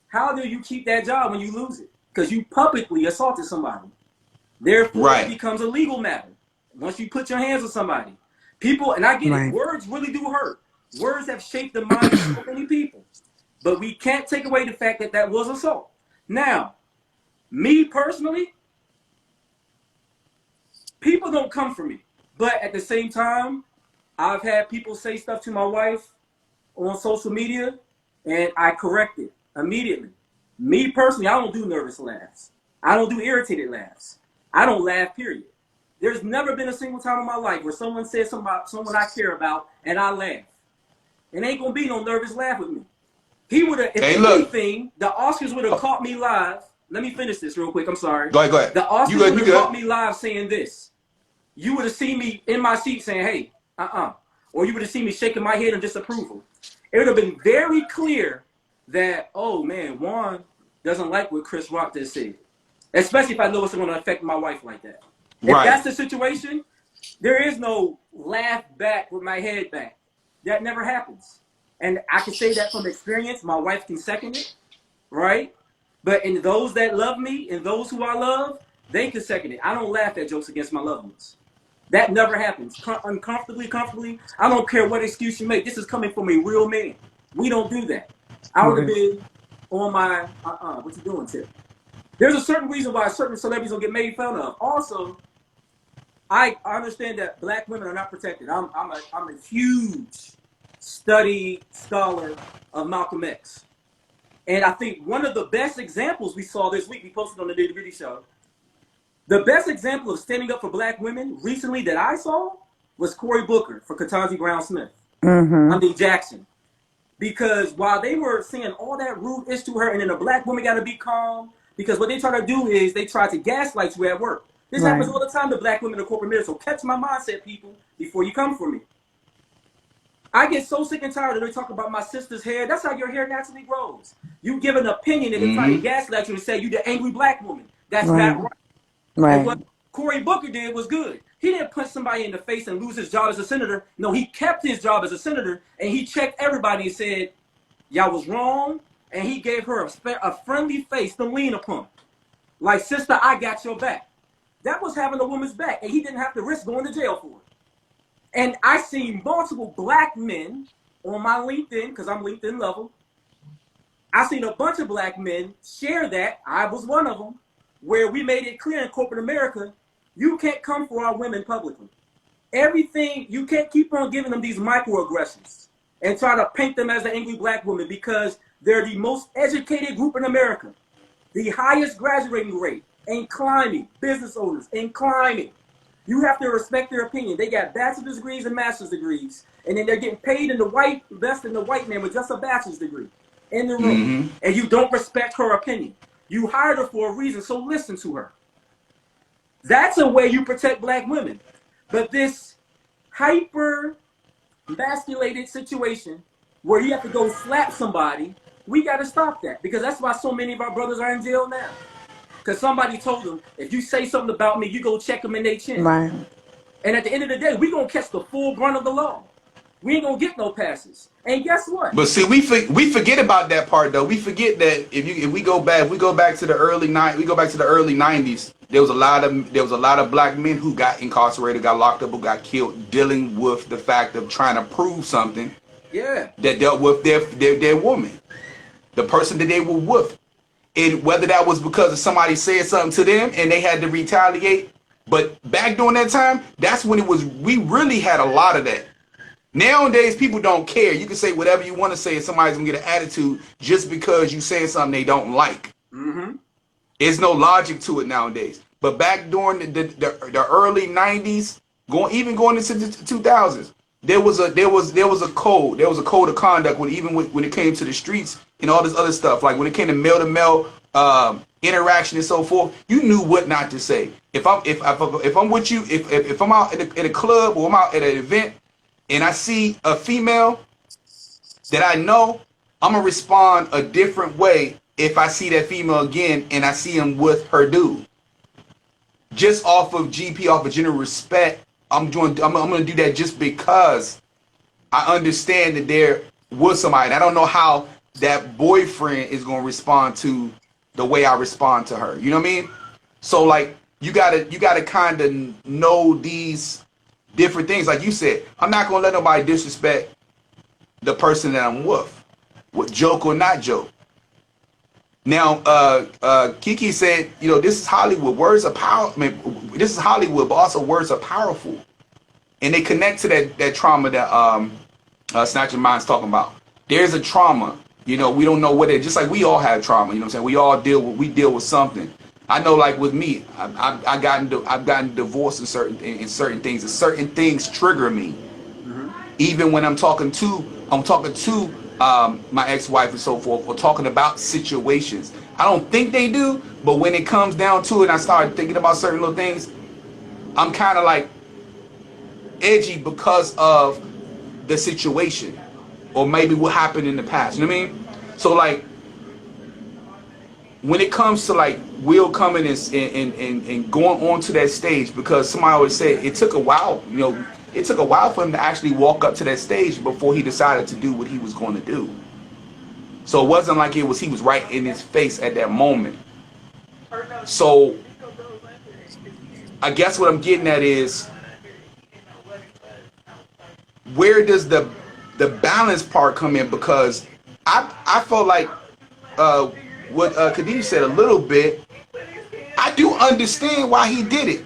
how do you keep that job when you lose it? Because you publicly assaulted somebody. Therefore, it becomes a legal matter. Once you put your hands on somebody. People, and I get it, words really do hurt. Words have shaped the minds of so many people. But we can't take away the fact that that was assault. Now, me personally, people don't come for me. But at the same time, I've had people say stuff to my wife on social media, and I correct it immediately. Me personally, I don't do nervous laughs. I don't do irritated laughs. I don't laugh, period. There's never been a single time in my life where someone says something about someone I care about, and I laugh. It ain't going to be no nervous laugh with me. He would have, if anything, the Oscars would have caught me live. Let me finish this real quick. I'm sorry. Go ahead. The Oscars would have caught me live saying this. You would have seen me in my seat saying, hey, or you would have seen me shaking my head in disapproval. It would have been very clear that, oh, man, Juan doesn't like what Chris Rock just said. Especially if I know it's going to affect my wife like that. If Right. that's the situation, there is no laugh back with my head back. That never happens. And I can say that from experience. My wife can second it, right? But in those that love me and those who I love, they can second it. I don't laugh at jokes against my loved ones. That never happens. Uncomfortably, comfortably, I don't care what excuse you make. This is coming from a real man. We don't do that. I would have Right. been on my, what you doing, Tip? There's a certain reason why certain celebrities don't get made fun of. Also, I understand that black women are not protected. I'm a huge study scholar of Malcolm X. And I think one of the best examples we saw this week, we posted on the Nitty Gritty Show, the best example of standing up for black women recently that I saw was Cory Booker for Ketanji Brown Smith. Jackson. Because while they were saying all that rude ish to her, and then the black woman got to be calm, because what they try to do is they try to gaslight you at work. This happens all the time to black women in corporate America. So catch my mindset, people, before you come for me. I get so sick and tired of they talk about my sister's hair. That's how your hair naturally grows. You give an opinion and they try to gaslight you and say you the angry black woman. That's not right. And what Cory Booker did was good. He didn't punch somebody in the face and lose his job as a senator. No, he kept his job as a senator, and he checked everybody and said, y'all was wrong, and he gave her a friendly face to lean upon. Like, sister, I got your back. That was having a woman's back, and he didn't have to risk going to jail for it. And I seen multiple black men on my LinkedIn, because I'm LinkedIn level. I seen a bunch of black men share that. I was one of them, where we made it clear in corporate America, you can't come for our women publicly. Everything, you can't keep on giving them these microaggressions and try to paint them as the angry black woman, because they're the most educated group in America, the highest graduating rate, and climbing, business owners, and climbing. You have to respect their opinion. They got bachelor's degrees and master's degrees, and then they're getting paid in the white, best in the white man with just a bachelor's degree in the room, and you don't respect her opinion. You hired her for a reason, so listen to her. That's a way you protect black women. But this hyper emasculated situation where you have to go slap somebody, we got to stop that, because that's why so many of our brothers are in jail now. Because somebody told them, if you say something about me, you go check them in their chin. Right. And at the end of the day, we going to catch the full brunt of the law. We ain't going to get no passes. And guess what? But see, we forget about that part though. We forget that if we go back to the early 90s, there was a lot of black men who got incarcerated, got locked up, or got killed, dealing with the fact of trying to prove something. Yeah. That dealt with their woman, the person that they were with, and whether that was because of somebody said something to them and they had to retaliate. But back during that time, that's when we really had a lot of that. Nowadays, people don't care. You can say whatever you want to say, and somebody's gonna get an attitude just because you say something they don't like. There's no logic to it nowadays. But back during the early 90s, going into the 2000s, there was a code of conduct when it came to the streets and all this other stuff. Like when it came to male to male interaction and so forth, you knew what not to say. If I'm with you, if I'm out at a club or I'm out at an event, and I see a female that I know, I'm going to respond a different way if I see that female again and I see him with her dude. Just off of general respect, I'm going to do that just because I understand that there was somebody. And I don't know how that boyfriend is going to respond to the way I respond to her. You know what I mean? So like you gotta kind of know these different things. Like you said, I'm not gonna let nobody disrespect the person that I'm with joke or not joke. Now, Kiki said, this is Hollywood. Words are power. I mean, this is Hollywood, but also words are powerful, and they connect to that trauma that Snatched Minds talking about. There's a trauma. We don't know what it. Just like we all have trauma. You know what I'm saying? We all deal with something. I know, like with me, I've gotten divorced in certain things, and certain things trigger me. Even when I'm talking to my ex-wife and so forth, or talking about situations. I don't think they do, but when it comes down to it, and I start thinking about certain little things, I'm kind of like edgy because of the situation, or maybe what happened in the past. You know what I mean? So like, when it comes to like Will coming and going onto that stage, because somebody always said it took a while, it took a while for him to actually walk up to that stage before he decided to do what he was going to do. So it wasn't like he was right in his face at that moment. So I guess what I'm getting at is, where does the balance part come in? Because I felt like what Khadijah said a little bit. I do understand why he did it.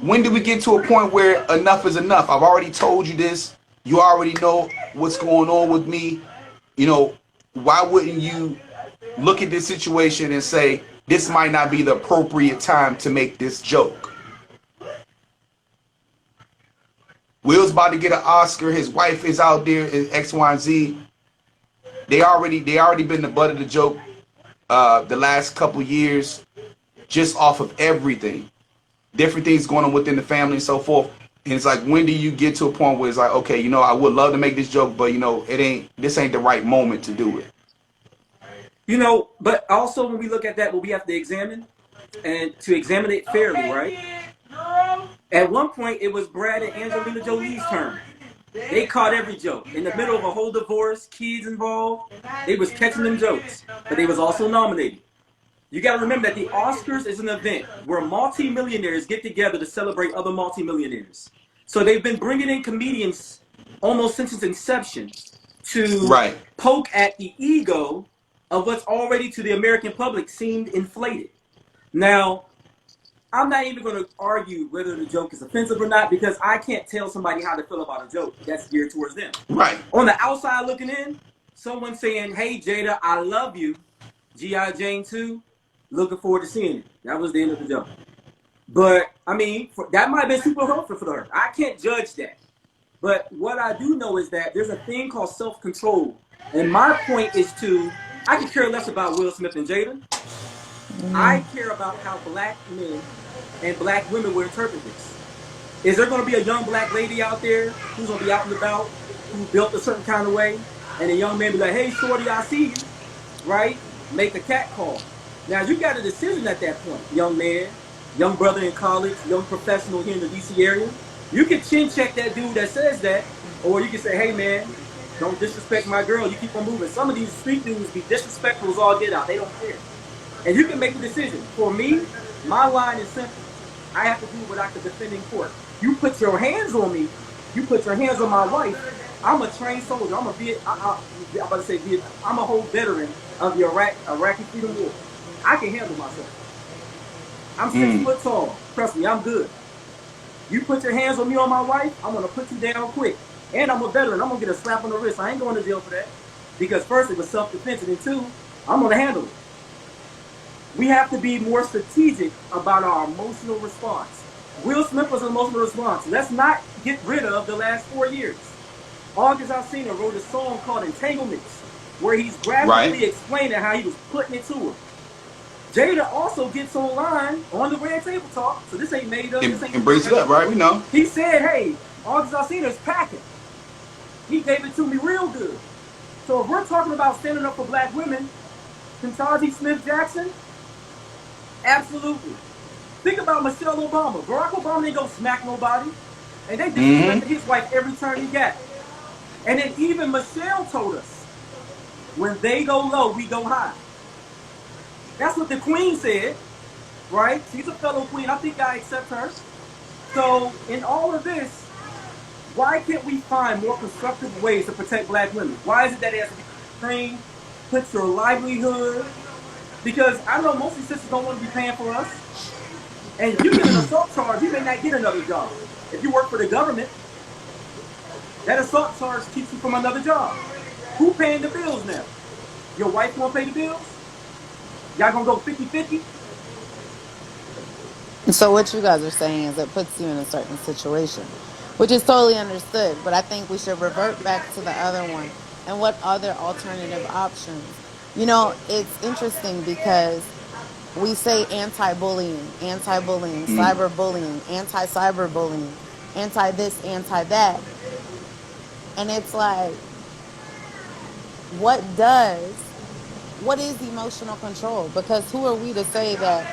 When do we get to a point where enough is enough? I've already told you this. You already know what's going on with me. Why wouldn't you look at this situation and say, this might not be the appropriate time to make this joke? Will's about to get an Oscar. His wife is out there in X, Y, and Z. They already been the butt of the joke the last couple years, just off of everything. Different things going on within the family and so forth. And it's like, when do you get to a point where it's like, okay, I would love to make this joke, but this ain't the right moment to do it. But also when we look at that, what we have to examine, and to examine it fairly, right? At one point, it was Brad and Angelina Jolie's turn. They caught every joke. In the middle of a whole divorce, kids involved, they was catching them jokes. But they was also nominated. You got to remember that the Oscars is an event where multimillionaires get together to celebrate other multimillionaires. So they've been bringing in comedians almost since its inception to poke at the ego of what's already to the American public seemed inflated. Now, I'm not even going to argue whether the joke is offensive or not, because I can't tell somebody how to feel about a joke that's geared towards them. Right. On the outside looking in, someone saying, "Hey, Jada, I love you. G.I. Jane 2, looking forward to seeing it." That was the end of the joke. But, I mean, that might have been super hurtful for her. I can't judge that. But what I do know is that there's a thing called self-control. And my point is I could care less about Will Smith and Jada. I care about how black men and black women will interpret this. Is there going to be a young black lady out there who's going to be out and about, who built a certain kind of way, and a young man be like, "Hey, shorty, I see you," right? Make a cat call. Now, you got a decision at that point, young man, young brother in college, young professional here in the D.C. area. You can chin check that dude that says that, or you can say, "Hey, man, don't disrespect my girl. You keep on moving." Some of these street dudes be disrespectful as all get out. They don't care. And you can make a decision. For me, my line is simple. I have to do what I can defend in court. You put your hands on me, you put your hands on my wife. I'm a trained soldier. I'm a whole veteran of the Iraqi Freedom War. I can handle myself. I'm 6 foot tall. Trust me, I'm good. You put your hands on me, on my wife, I'm gonna put you down quick. And I'm a veteran. I'm gonna get a slap on the wrist. I ain't going to jail for that. Because first, it was self-defense, and then two, I'm gonna handle it. We have to be more strategic about our emotional response. Will Smith was an emotional response. Let's not get rid of the last 4 years. August Alsina wrote a song called Entanglements, where he's graphically explaining how he was putting it to her. Jada also gets online on the Red Table Talk, so this ain't made up. Embrace it up, right? We know. He said, "Hey, August Alsina is packing. He gave it to me real good." So if we're talking about standing up for black women, Kentanji Smith Jackson, absolutely. Think about Michelle Obama. Barack Obama didn't go smack nobody. And they disrespected his wife every turn he got. And then even Michelle told us, when they go low, we go high. That's what the queen said, right? She's a fellow queen. I think I accept her. So in all of this, why can't we find more constructive ways to protect black women? Why is it that it has to be trained, put your livelihood? Because I know most of these sisters don't want to be paying for us. And if you get an assault charge, you may not get another job. If you work for the government, that assault charge keeps you from another job. Who paying the bills now? Your wife won't pay the bills? Y'all gonna go 50-50? So what you guys are saying is it puts you in a certain situation, which is totally understood. But I think we should revert back to the other one. And what other alternative options? It's interesting because we say anti-bullying, cyberbullying, anti-cyberbullying, anti-this, anti-that. And it's like, what does what is emotional control? Because who are we to say that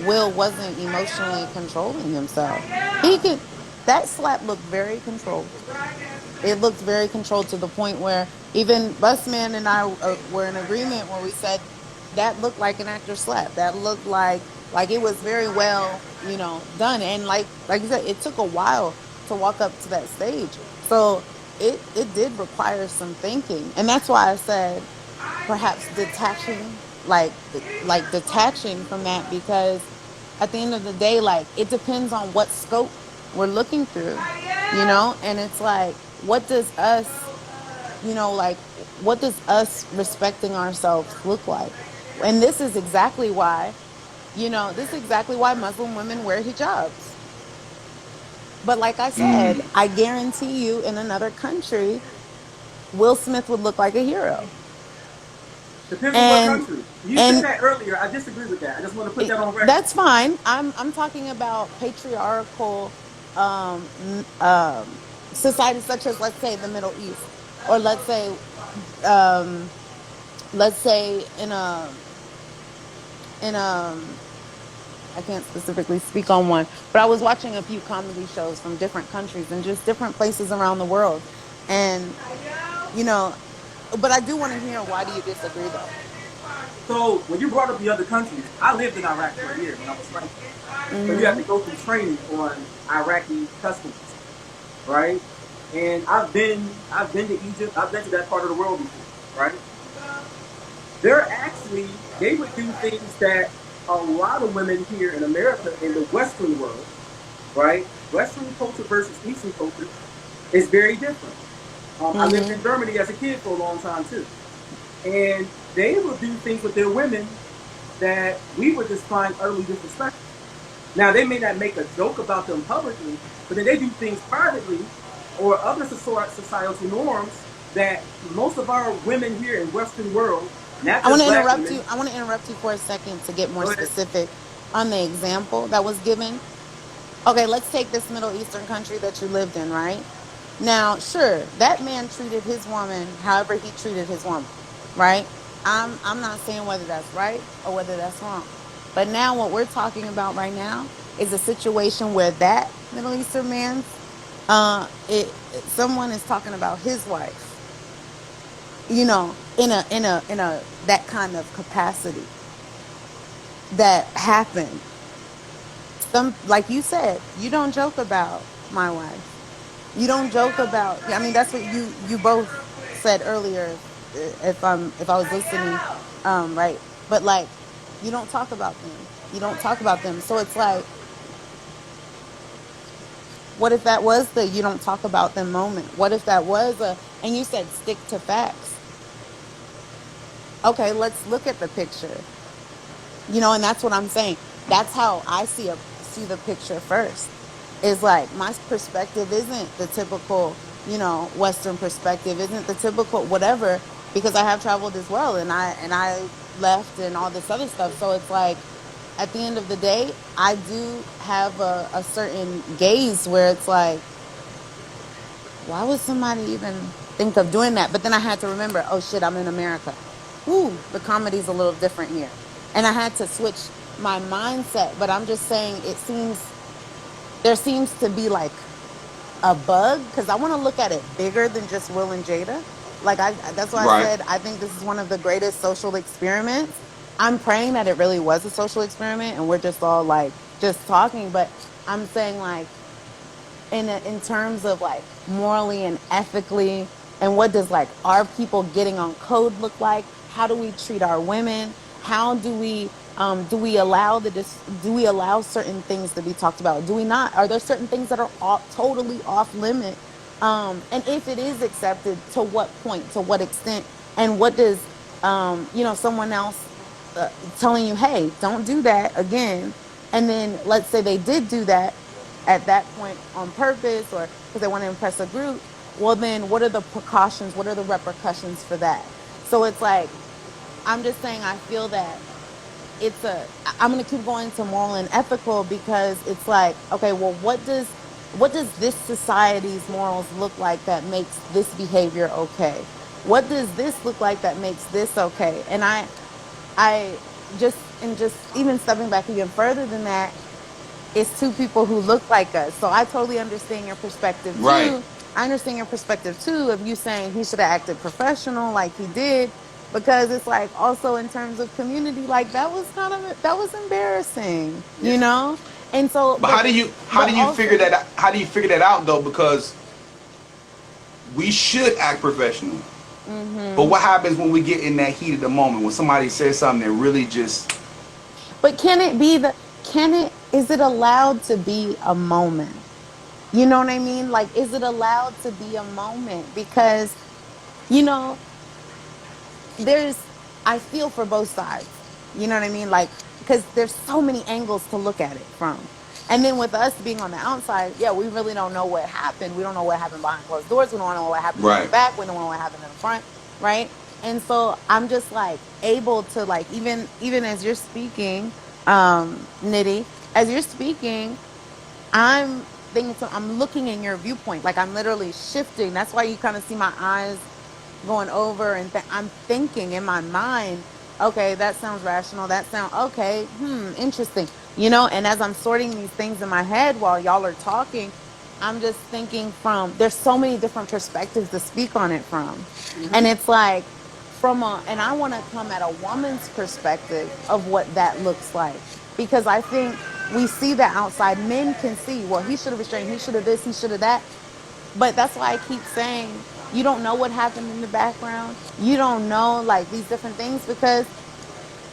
Will wasn't emotionally controlling himself? He could. That slap looked very controlled. It looked very controlled to the point where even Busman and I were in agreement where we said that looked like an actor slap. That looked like it was very well, done. And like you said, it took a while to walk up to that stage. So it did require some thinking, and that's why I said perhaps detaching, like detaching from that, because at the end of the day, like it depends on what scope we're looking through, and it's like what does us, like what does us respecting ourselves look like? And this is exactly why Muslim women wear hijabs. But like I said, I guarantee you in another country, Will Smith would look like a hero. Depends on what And country. You said and that earlier. I disagree with that. I just want to put that on record. that's fine. I'm talking about patriarchal societies such as, let's say, the Middle East, or um let's say in I can't specifically speak on one, but I was watching a few comedy shows from different countries and just different places around the world. And you know, but I do want to hear, why do you disagree though? So when you brought up the other countries, I lived in Iraq for a year when I was training. So you have Mhm. to go through training on Iraqi customs, right? And I've been to Egypt. I've been to that part of the world before, right? They would do things that a lot of women here in America in the Western world, right? Western culture versus Eastern culture is very different. I lived in Mhm. Germany as a kid for a long time too, and they would do things with their women that we would just find utterly disrespectful. Now they may not make a joke about them publicly, but then they do things privately or other societal norms that most of our women here in Western world, not I want just to black interrupt women. you. I want to interrupt you for a second to get more Go ahead. specific on the example that was given. Okay, let's take this Middle Eastern country that you lived in, right? Now, sure, that man treated his woman however he treated his woman, right? I'm not saying whether that's right or whether that's wrong. But now what we're talking about right now is a situation where that Middle Eastern man's someone is talking about his wife, in a that kind of capacity that happened. Some, like you said, you don't joke about my wife. You don't joke about, I mean, that's what you both said earlier, if I was listening right. But like, you don't talk about them. You don't talk about them. So it's like, what if that was the you don't talk about them moment? What if that was a, and you said stick to facts. Okay, let's look at the picture. And that's what I'm saying. That's how I see the picture first. Is like my perspective isn't the typical, Western perspective, isn't the typical whatever, because I have traveled as well, and I left and all this other stuff. So it's like at the end of the day, I do have a certain gaze where it's like, why would somebody even think of doing that? But then I had to remember, oh shit, I'm in America. Ooh, the comedy's a little different here. And I had to switch my mindset. But I'm just saying, there seems to be like a bug, because I want to look at it bigger than just Will and Jada. Like that's why I Right. said I think this is one of the greatest social experiments. I'm praying that it really was a social experiment and we're just all like just talking. But I'm saying, like, in terms of like morally and ethically, and what does like our people getting on code look like? How do we treat our women? How do we allow certain things to be talked about? Do we not? Are there certain things that are totally off limit? And if it is accepted, to what point, to what extent? And what does someone else telling you, hey, don't do that again? And then let's say they did do that at that point on purpose, or because they want to impress a group. Well, then what are the precautions? What are the repercussions for that? So it's like, I'm just saying, I feel that I'm going to keep going to moral and ethical, because it's like, okay, well, what does this society's morals look like that makes this behavior okay? What does this look like that makes this okay? And I just even stepping back even further than that, it's two people who look like us. So I totally understand your perspective Right. too. I understand your perspective too of you saying he should have acted professional like he did, because it's like also in terms of community, like that was kind of that was embarrassing, Yeah. you know? And so But how but do you figure also that how do you figure that out though? Because we should act professional. But mhm. what happens when we get in that heat of the moment when somebody says something that really just But can it be the can it is it allowed to be a moment? You know what I mean? Like, is it allowed to be a moment? Because, you know, there's, I feel for both sides. You know what I mean? Like, because there's so many angles to look at it from. And then with us being on the outside, yeah, we really don't know what happened. We don't know what happened behind closed doors. We don't know what happened in the right. back. We don't know what happened in the front. Right. And so I'm just like able to like, even as you're speaking, Nitty, as you're speaking, I'm thinking, so I'm looking in your viewpoint, like I'm literally shifting. That's why you kind of see my eyes going over, and I'm thinking in my mind, okay, that sounds rational. That sound okay. Interesting. You know, and as I'm sorting these things in my head while y'all are talking, I'm just thinking from there's so many different perspectives to speak on it from. And Mm-hmm. it's like and I want to come at a woman's perspective of what that looks like, because I think we see the outside. Men can see, well, he should have restrained, he should have this, he should have that. But that's why I keep saying you don't know what happened in the background. You don't know like these different things, because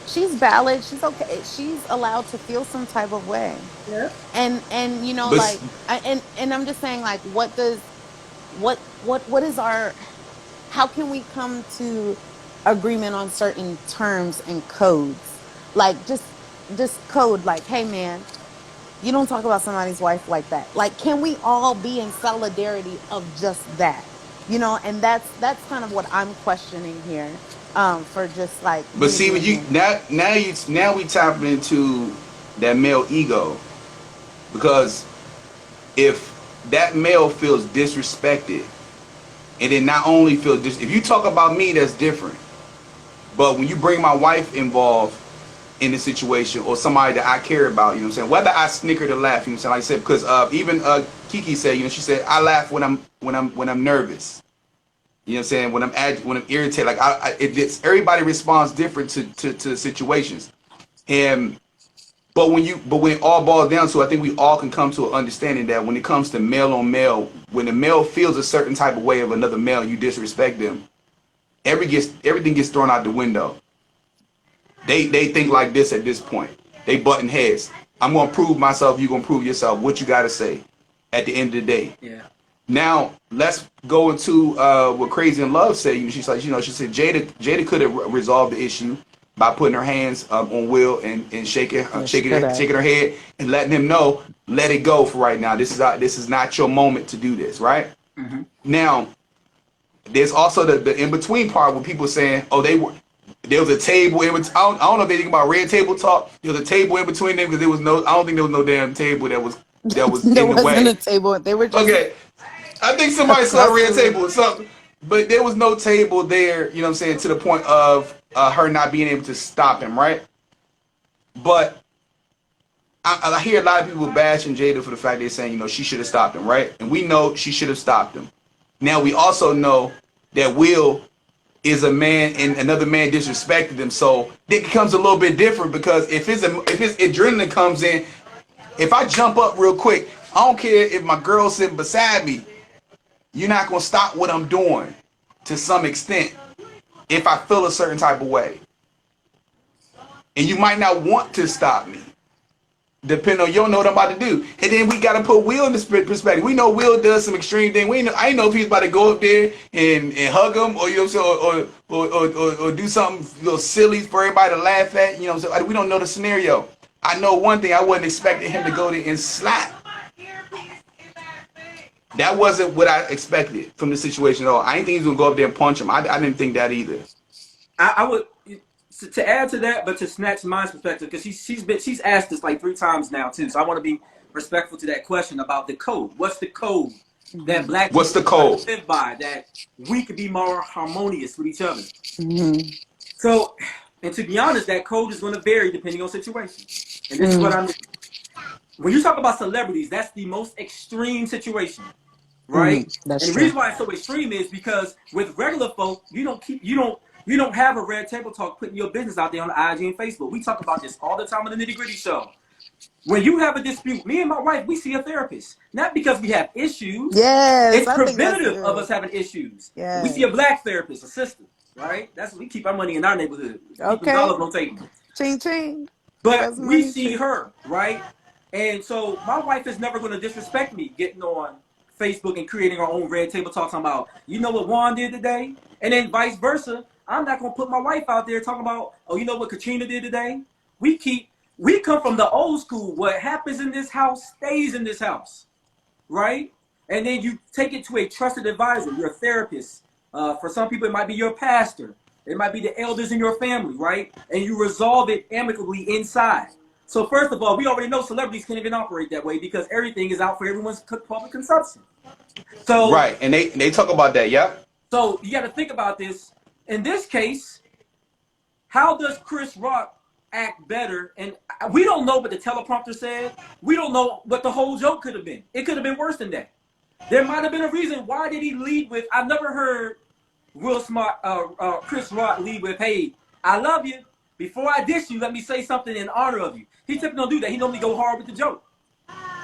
she's valid, she's okay, she's allowed to feel some type of way. Yeah. And you know, But like and I'm just saying, like, what does what is our how can we come to agreement on certain terms and codes, like just code, like, hey man, you don't talk about somebody's wife like that. Like, can we all be in solidarity of just that? You know, and that's kind of what I'm questioning here, for just like but me see when being you here. now we tap into that male ego because if that male feels disrespected and then not only feel if you talk about me that's different, but when you bring my wife involved in the situation or somebody that I care about, you know what I'm saying? Whether I snickered or laugh, you know what I'm saying? Like I said, because even Kiki said, you know, she said I laugh when I'm nervous. You know what I'm saying? When I'm irritated, like it's everybody responds different to situations. And but when it all boils down to, I think we all can come to an understanding that when it comes to male on male, when the male feels a certain type of way of another male, you disrespect them. Everything gets thrown out the window. They think like this at this point. They button heads. I'm gonna prove myself. You gonna prove yourself. What you gotta say at the end of the day. Yeah. Now let's go into what Crazy in Love said. She's like, she said Jada could have resolved the issue by putting her hands on Will and Yeah, she could have. shaking her head and letting him know, let it go for right now. This is not your moment to do this, right? Mm-hmm. Now there's also the in between part where people saying, oh, there was a table in between. I don't know if they think about red table talk. There was a table in between them because there was no. I don't think there was no damn table that was There in the wasn't way. a table. They were just Okay, I think somebody saw a across the red room. table or something, but there was no table there. You know what I'm saying? To the point of her not being able to stop him, right? But I hear a lot of people bashing Jada for the fact they're saying, she should have stopped him, right? And we know she should have stopped him. Now we also know that Will is a man and another man disrespected him, so it becomes a little bit different because if his adrenaline comes in, if I jump up real quick, I don't care if my girl's sitting beside me, you're not gonna stop what I'm doing to some extent if I feel a certain type of way, and you might not want to stop me. Depending on you don't know what I'm about to do, and then we gotta put Will in this perspective. We know Will does some extreme thing. I ain't know if he's about to go up there and hug him, or or do something silly for everybody to laugh at. You know what I'm saying? We don't know the scenario. I know one thing: I wasn't expecting him to go there and slap. That wasn't what I expected from the situation at all. I didn't think he was gonna go up there and punch him. I didn't think that either. I would to add to that, but to Snatch Minds perspective, because she's asked this like 3 times now too. So I want to be respectful to that question about the code. What's the code that Hmm. Black What's people the try to code? live by that we could be more harmonious with each other? Hmm. So, And to be honest, that code is going to vary depending on situation. And this is what I mean. When you talk about celebrities, that's the most extreme situation, right? That's And the true. reason why it's so extreme is because with regular folk, you don't have a red table talk putting your business out there on the IG and Facebook. We talk about this all the time on the Nitty Gritty Show. When you have a dispute, me and my wife, we see a therapist. Not because we have issues. Yes, It's I think that's preventative of good. us having issues. And we see a Yes. black therapist, a sister, right? That's what we keep our money in our neighborhood. Keep them Okay. dollars on table. Ching ching. But That's we money see tree. her, right? And so my wife is never going to disrespect me getting on Facebook and creating our own red table talk talking about, you know what Juan did today? And then vice versa. I'm not going to put my wife out there talking about, oh, you know what Katrina did today? We come from the old school. What happens in this house stays in this house, right? And then you take it to a trusted advisor, your therapist. For some people, it might be your pastor. It might be the elders in your family, right? And you resolve it amicably inside. So first of all, we already know celebrities can't even operate that way because everything is out for everyone's public consumption. So, Right, and they talk about that. Yep. so you got to think about this. In this case, how does Chris Rock act better? And we don't know what the teleprompter said. We don't know what the whole joke could have been. It could have been worse than that. There might have been a reason. Why did he lead with? I've never heard Chris Rock lead with, "Hey, I love you. Before I dish you, let me say something in honor of you." He typically don't do that. He normally go hard with the joke.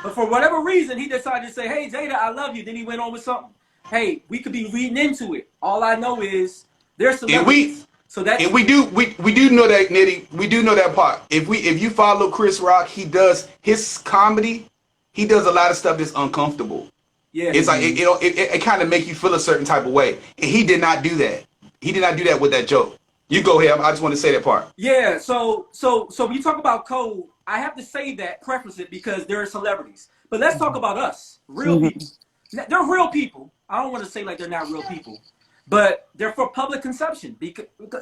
But for whatever reason, he decided to say, "Hey, Jada, I love you." Then he went on with something. Hey, we could be reading into it. All I know is they're celebrities. So that's And we do know that, Nitty. We do know that part. If you follow Chris Rock, he does his comedy. He does a lot of stuff that's uncomfortable. yeah. It's like it kind of make you feel a certain type of way. And he did not do that. He did not do that with that joke. You go ahead. I just want to say that part. Yeah, so when you talk about code, I have to say that, preface it, because they're celebrities. But let's talk about us, real people. They're real people. I don't want to say like they're not real people, but they're for public consumption.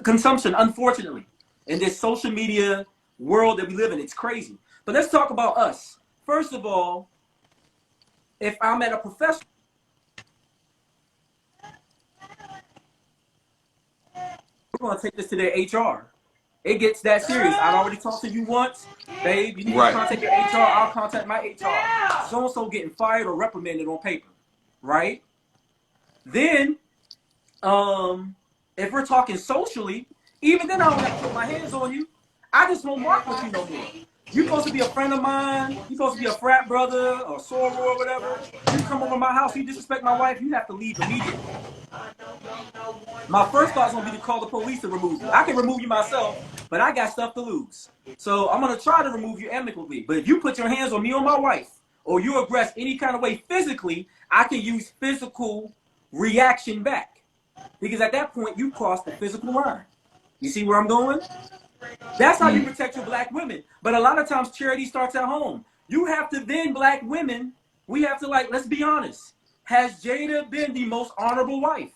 Consumption, unfortunately, in this social media world that we live in, it's crazy. But let's talk about us. First of all, if I'm at a professional, we're going to take this to their HR. It gets that serious. I've already talked to you once. Babe, you need to contact your HR. I'll contact my HR. So-and-so getting fired or reprimanded on paper, right? Then, if we're talking socially, even then I don't have to put my hands on you. I just won't mark with you no more. You're supposed to be a friend of mine. You're supposed to be a frat brother or soror or whatever. You come over my house, you disrespect my wife, you have to leave immediately. My first thought is going to be to call the police to remove you. I can remove you myself, but I got stuff to lose. So I'm going to try to remove you amicably. But if you put your hands on me or my wife, or you aggress any kind of way physically, I can use physical reaction back. Because at that point, you cross the physical line. You see where I'm going? That's how you protect your black women. But a lot of times, charity starts at home. You have to then, black women, we have to, like, let's be honest. Has Jada been the most honorable wife?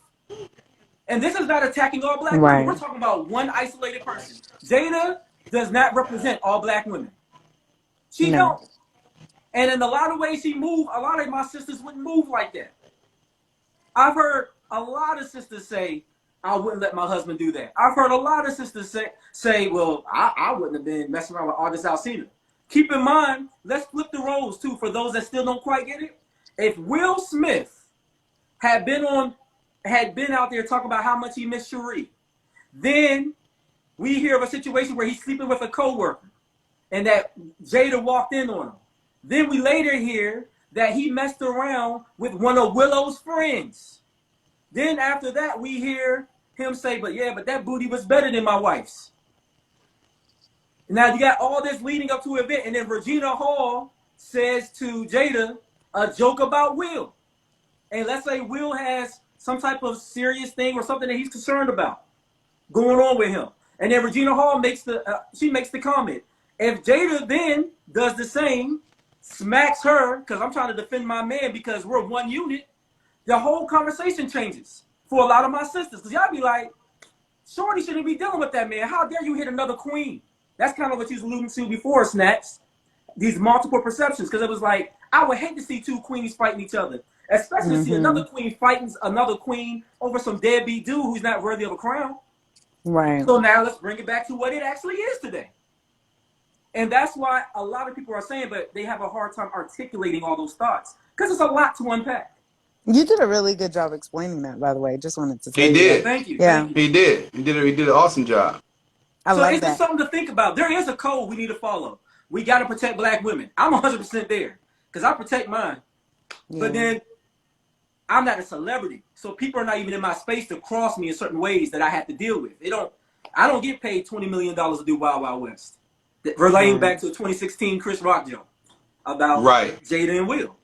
And this is not attacking all black women. We're talking about one isolated person. Jada does not represent all black women. She don't. And in a lot of ways she moved, a lot of my sisters wouldn't move like that. I've heard a lot of sisters say, I wouldn't let my husband do that. I've heard a lot of sisters say, well, I wouldn't have been messing around with August Alsina. Keep in mind, let's flip the roles too for those that still don't quite get it. If Will Smith had been out there talking about how much he missed Cherie, then we hear of a situation where he's sleeping with a coworker and that Jada walked in on him. Then we later hear that he messed around with one of Willow's friends. Then after that, we hear him say, but that booty was better than my wife's. Now you got all this leading up to an event, and then Regina Hall says to Jada a joke about Will. And let's say Will has some type of serious thing or something that he's concerned about going on with him. And then Regina Hall makes the comment. If Jada then does the same, smacks her, because I'm trying to defend my man because we're one unit, the whole conversation changes for a lot of my sisters. Because y'all be like, Shorty shouldn't be dealing with that man. How dare you hit another queen? That's kind of what you was alluding to before, Snatched. These multiple perceptions. Because it was like, I would hate to see two queens fighting each other. Especially to see another queen fighting another queen over some deadbeat dude who's not worthy of a crown. Right. So now let's bring it back to what it actually is today. And that's why a lot of people are saying, but they have a hard time articulating all those thoughts because it's a lot to unpack. You did a really good job explaining that, by the way. Just wanted to He tell you that. did. Thank you, Yeah, thank you. He did an awesome job. I So love it's just that. something to think about. There is a code we need to follow. We got to protect black women. I'm 100% there because I protect mine. But Yeah. then I'm not a celebrity, so people are not even in my space to cross me in certain ways that I have to deal with. They don't. I don't get paid $20 million to do Wild Wild West. Relating Right. back to a 2016 Chris Rock joke about Right. Jada and Will,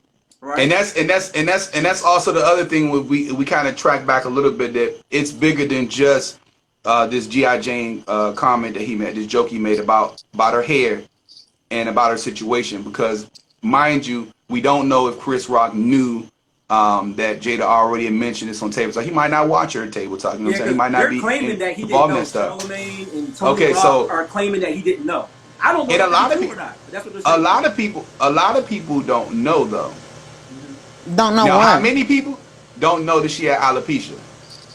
And right? that's also the other thing we kind of track back a little bit, that it's bigger than just this GI Jane comment that he made, this joke he made about her hair and about her situation, because mind you, we don't know if Chris Rock knew that Jada already had mentioned this on table. So he might not watch her table talk. You know what I'm Yeah, saying? He because might not they're be claiming that he didn't involved in know. that stuff. Charlamagne and Tony Okay, Rock so are claiming that he didn't know. I don't know and if that's true or not, but that's what they're saying. a lot of people don't know though. Don't know Now, how what. many people don't know that she had alopecia?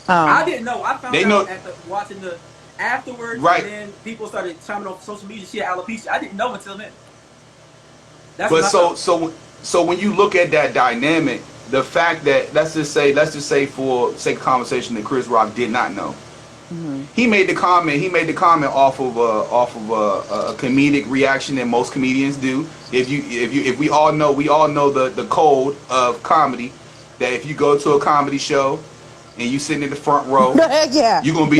Oh. I didn't know. I found They out know, at the watching the afterwards, and right? then people started chiming on social media. She had alopecia. I didn't know until then. That's But when I found. so when you look at that dynamic, the fact that let's just say for sake of conversation that Chris Rock did not know. Hmm. He made the comment. He made the comment off of a comedic reaction that most comedians do. If we all know the code of comedy, that if you go to a comedy show and you sitting in the front row, Yeah. you're gonna be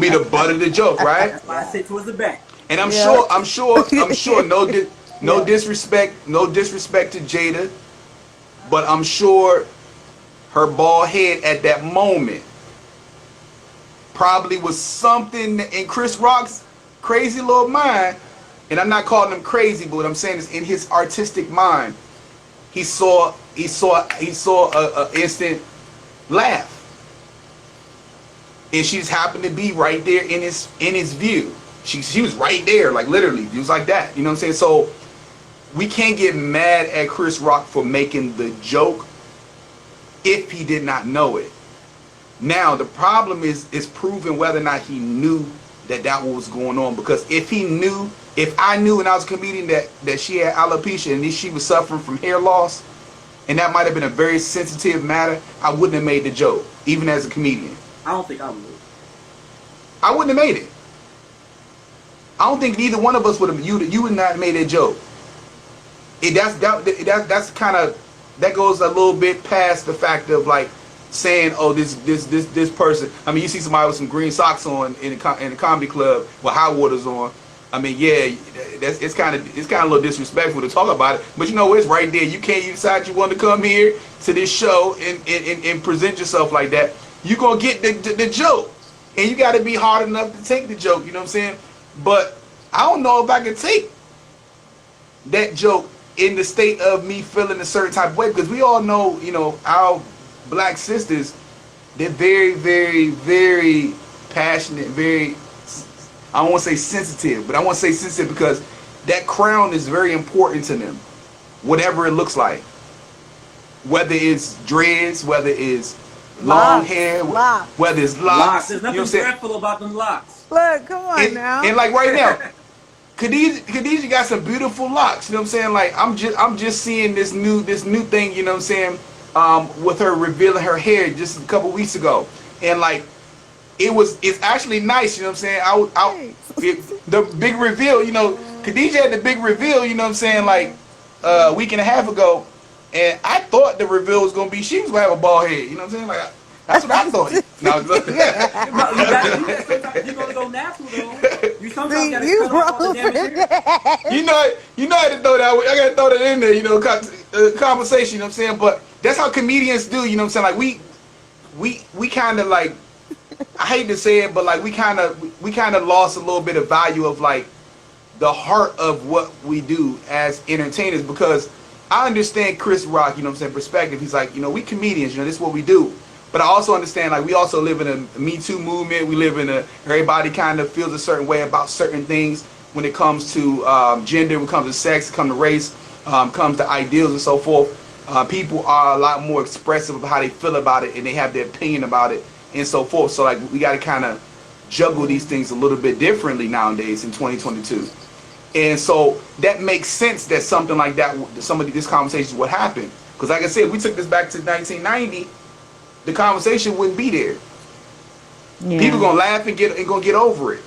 the butt of the joke, right? That's why I sit towards the back. And Yeah. I'm sure no Yeah. disrespect, no disrespect to Jada, but I'm sure her bald head at that moment probably was something in Chris Rock's crazy little mind. And I'm not calling him crazy, but what I'm saying is in his artistic mind, he saw a instant laugh, and she's happened to be right there in his view. She was right there, like literally, it was like that. You know what I'm saying? So we can't get mad at Chris Rock for making the joke if he did not know it. Now the problem is proving whether or not he knew that was going on. Because if I knew when I was a comedian that she had alopecia and she was suffering from hair loss, and that might have been a very sensitive matter, I wouldn't have made the joke, even as a comedian. I don't think I would. I wouldn't have made it. I don't think neither one of us would have. You would not have made that joke. That's kind of, that goes a little bit past the fact of like saying, oh, this person. I mean, you see somebody with some green socks on in a comedy club with high waters on. I mean, yeah, it's kind of a little disrespectful to talk about it, but you know, it's right there. You decide you want to come here to this show and present yourself like that. You're gonna get the joke, and you got to be hard enough to take the joke. You know what I'm saying? But I don't know if I can take that joke in the state of me feeling a certain type of way, because we all know, you know, our black sisters, they're very, very, very passionate, very, I don't want to say sensitive, but I want to say sensitive because that crown is very important to them, whatever it looks like. Whether it's dreads, whether it's long Locks. hair, Locks. whether it's Locks. locks, There's you know nothing what I'm saying? dreadful about them locks. Look, come on now. And like right now, Khadijah got some beautiful locks. You know what I'm saying? Like I'm just seeing this new thing. You know what I'm saying? With her revealing her hair just a couple weeks ago, and like it's actually nice. You know what I'm saying? The big reveal. You know, Khadijah had the big reveal. You know what I'm saying? Like a week and a half ago, and I thought the reveal was gonna be she was gonna have a bald head. You know what I'm saying? Like that's what I thought. No, Sometimes you're gonna go natural though. You sometimes gotta You cut off all the wrong damage for hair. that. you know, I had to throw that. I gotta throw that in there. You know, conversation. You know what I'm saying? But that's how comedians do. You know what I'm saying? Like we kind of like, I hate to say it, but like we kind of lost a little bit of value of like the heart of what we do as entertainers, because I understand Chris Rock, you know what I'm saying, perspective. He's like, you know, we comedians, you know, this is what we do. But I also understand, like, we also live in a Me Too movement. We live in everybody kind of feels a certain way about certain things when it comes to gender, when it comes to sex, when it comes to race, comes to ideals and so forth. People are a lot more expressive of how they feel about it, and they have their opinion about it and so forth. So, like, we got to kind of juggle these things a little bit differently nowadays in 2022. And so that makes sense that something like that, some of these conversations would happen. Because like I said, if we took this back to 1990, the conversation wouldn't be there. Yeah. People gonna laugh and gonna get over it.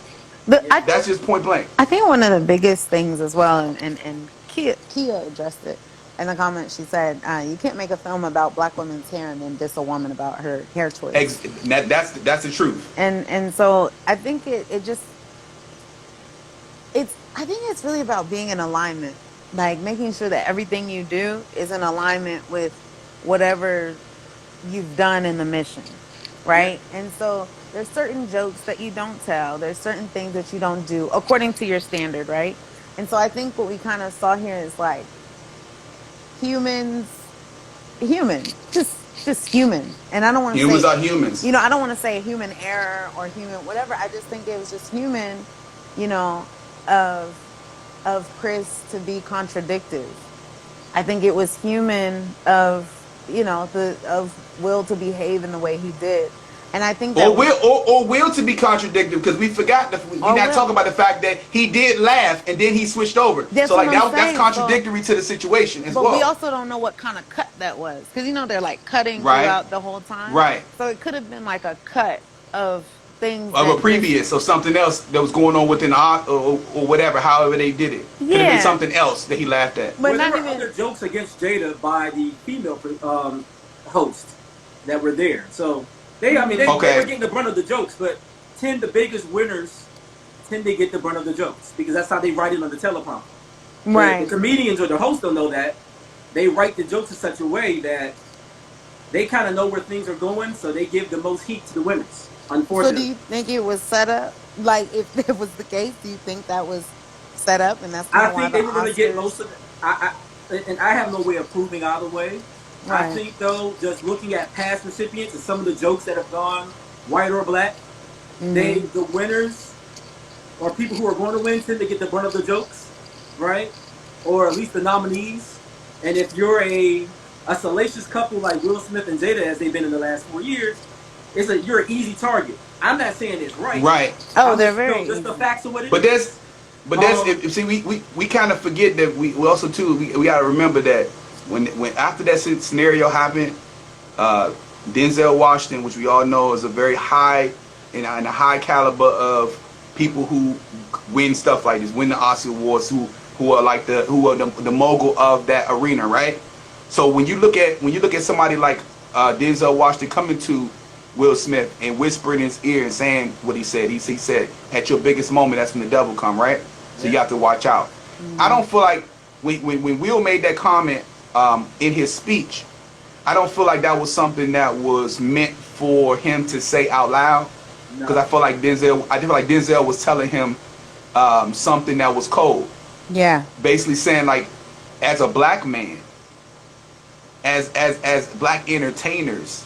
That's just point blank. I think one of the biggest things as well, and Kia addressed it in the comments. She said, "You can't make a film about Black women's hair and then diss a woman about her hair choice." That's the truth. And so I think it just I think it's really about being in alignment, like making sure that everything you do is in alignment with whatever you've done in the mission, right? Yeah. And so there's certain jokes that you don't tell, there's certain things that you don't do according to your standard, right? And so I think what we kind of saw here is like humans, just human. And I don't want to Humans say are humans. I don't want to say human error or human whatever. I just think it was just human, you know, of Chris to be contradictive. I think it was human of Will to behave in the way he did. And I think that Will to be contradictive, because we forgot we not talking about the fact that he did laugh and then he switched over. That's so like what I'm that's saying. contradictory to the situation as well. But we also don't know what kind of cut that was, because they're like cutting throughout the whole time. Right. So it could have been like a cut of things of a previous or something else that was going on within art or whatever, however they did it. Could have been something else that he laughed at. But there were other jokes against Jada by the female host that were there. So they were getting the brunt of the jokes, but the biggest winners tend to get the brunt of the jokes because that's how they write it on the teleprompter. Right. The comedians or the hosts don't know that. They write the jokes in such a way that they kind of know where things are going, so they give the most heat to the winners. Unfortunately. So do you think it was set up? Like, if it was the case, do you think that was set up, and that's I think they were going to get most of it. And I have no way of proving either way. Right. I think, though, just looking at past recipients and some of the jokes that have gone white or black, the winners or people who are going to win tend to get the brunt of the jokes, right? Or at least the nominees. And if you're a salacious couple like Will Smith and Jada, as they've been in the last 4 years, you're an easy target. I'm not saying it's right. Right. They're very just the facts of what it is. But we kind of forget that we also too we got to remember that when after that scenario happened, Denzel Washington, which we all know is a very high and a high caliber of people who win stuff like this, win the Oscar awards, who are the mogul of that arena, right? So when you look at somebody like Denzel Washington coming to Will Smith and whispering in his ear and saying what he said. He said, at your biggest moment, that's when the devil come, right? So you have to watch out. I don't feel like when Will made that comment in his speech, I don't feel like that was something that was meant for him to say out loud. Because I feel like Denzel was telling him something that was cold. Yeah. Basically saying, like, as a black man, as black entertainers,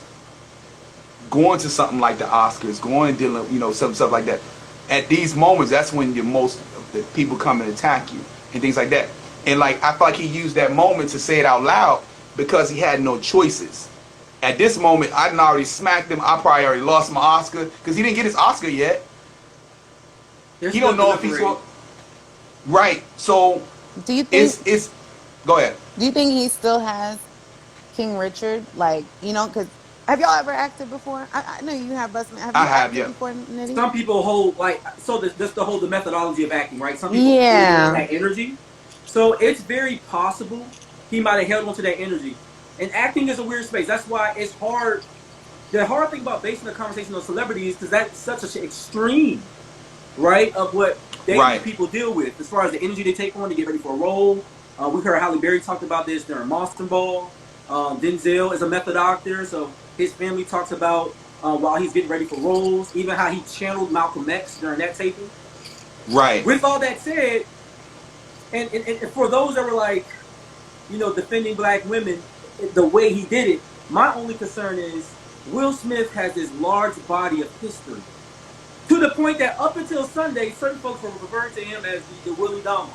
going to something like the Oscars, going and dealing, some stuff like that. At these moments, that's when the people come and attack you and things like that. And like I feel like he used that moment to say it out loud because he had no choices. At this moment, I done already smacked him. I probably already lost my Oscar because he didn't get his Oscar yet. He don't know if he's going. Right. So do you think it's go ahead. Do you think he still has King Richard? Like, because have y'all ever acted before? I know you have, Busman. Have you acted before, Nitty? Some people hold, just to hold the methodology of acting, right? Some people hold that energy. So it's very possible he might have held on to that energy. And acting is a weird space. That's why it's hard. The hard thing about basing a conversation on celebrities, because that's such an extreme, right, of what people deal with as far as the energy they take on to get ready for a role. We heard Halle Berry talked about this during Boston Ball. Denzel is a method actor, so his family talks about while he's getting ready for roles, even how he channeled Malcolm X during that taping. Right. With all that said, and for those that were like, defending black women, the way he did it, my only concern is Will Smith has this large body of history. To the point that up until Sunday, certain folks were referring to him as the Willie Dahmer,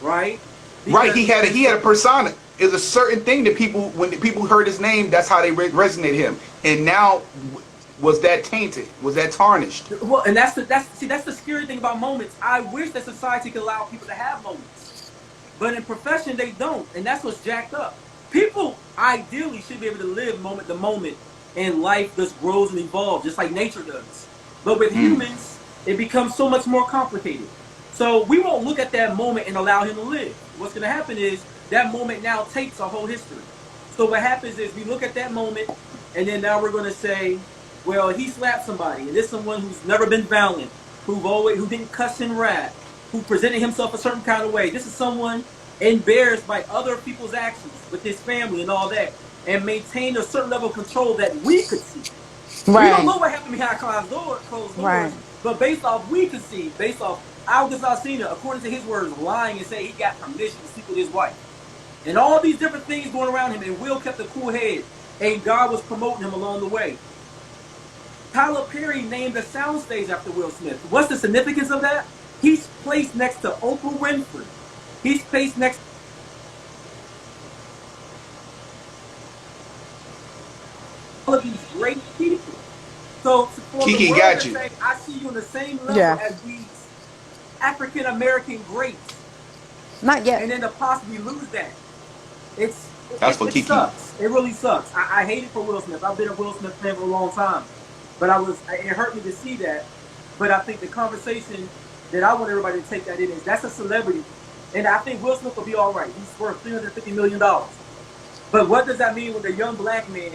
right? Right, he had a persona. It's a certain thing that when people heard his name, that's how they resonated him. And now was that tainted? Was that tarnished? Well, and that's the scary thing about moments. I wish that society could allow people to have moments, but in profession they don't, and that's what's jacked up. People ideally should be able to live moment to moment, and life just grows and evolves just like nature does. But with Mm. humans, it becomes so much more complicated. So we won't look at that moment and allow him to live. What's going to happen is that moment now takes a whole history. So what happens is we look at that moment, and then now we're going to say, well, he slapped somebody, and this is someone who's never been violent, who didn't cuss and rap, who presented himself a certain kind of way. This is someone embarrassed by other people's actions with his family and all that, and maintained a certain level of control that we could see. We don't Right. know what happened behind closed Right. doors, but based off we could see, based off Aldous Alsina, according to his words, lying and saying he got permission to sleep with his wife, and all these different things going around him, and Will kept a cool head, and God was promoting him along the way. Tyler Perry named a soundstage after Will Smith. What's the significance of that? He's placed next to Oprah Winfrey. He's placed next to all of these great people. So for the Kiki world got to you. say, I see you on the same level Yeah. as these African American greats, Not yet. and then to possibly lose that, That's for it Kiki. sucks. It really sucks. I hate it for Will Smith. I've been a Will Smith fan for a long time, but it hurt me to see that. But I think the conversation that I want everybody to take that in is that's a celebrity, and I think Will Smith will be all right. He's worth $350 million. But what does that mean when the young black man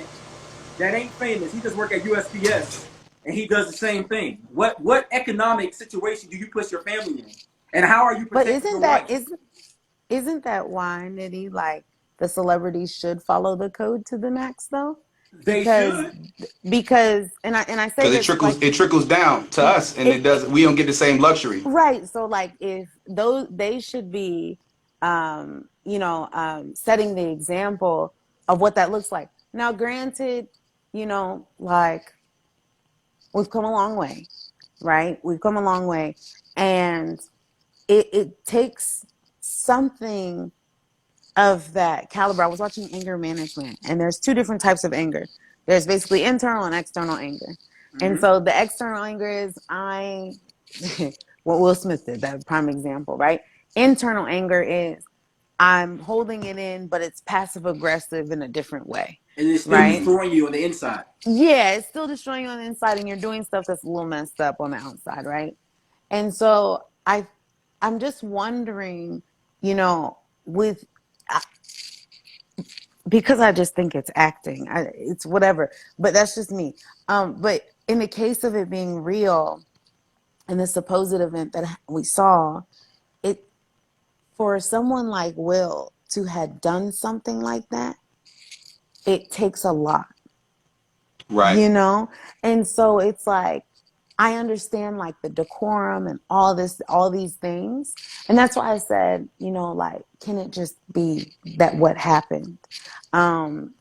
that ain't famous, he just work at USPS, and he does the same thing? What economic situation do you put your family in, and how are you But protecting your wife? isn't that why, Nitty, like the celebrities should follow the code to the max though? They Because should. and I say Because this like it trickles down to it, us, and it it does. We don't get the same luxury. right. So like if those they should be setting the example of what that looks like. Now granted, like we've come a long way, right? We've come a long way. And it takes something of that caliber. I was watching anger management, and there's two different types of anger. There's basically internal and external anger. And Mm-hmm. so the external anger is what Will Smith did, that prime example, right? Internal anger is I'm holding it in, but it's passive aggressive in a different way, And it's still right? destroying you on the inside. Yeah, it's still destroying you on the inside, and you're doing stuff that's a little messed up on the outside, right? And so I'm just wondering, with because I just think it's acting. It's whatever, but that's just me. But in the case of it being real, in the supposed event that we saw, it for someone like Will to have done something like that, it takes a lot, Right. you know? And so it's like, I understand like the decorum and all these things. And that's why I said, like, can it just be that what happened?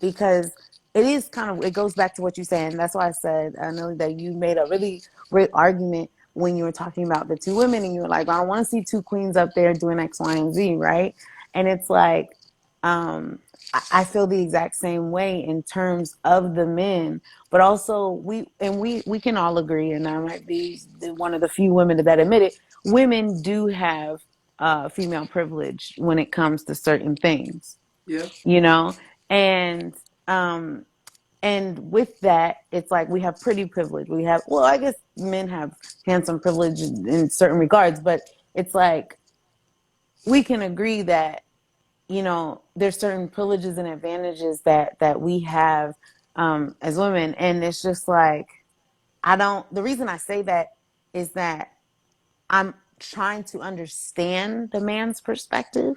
Because it goes back to what you said. And that's why I said, I know that you made a really great argument when you were talking about the two women and you were like, I don't want to see two queens up there doing X, Y, and Z, right? And it's like, I feel the exact same way in terms of the men, but also we can all agree, and I might be one of the few women that admit it. Women do have female privilege when it comes to certain things, Yeah. you know, and um, and with that, it's like we have pretty privilege. We have, well, I guess men have handsome privilege in certain regards, but it's like we can agree that there's certain privileges and advantages that we have as women, and it's just like I don't. The reason I say that is that I'm trying to understand the man's perspective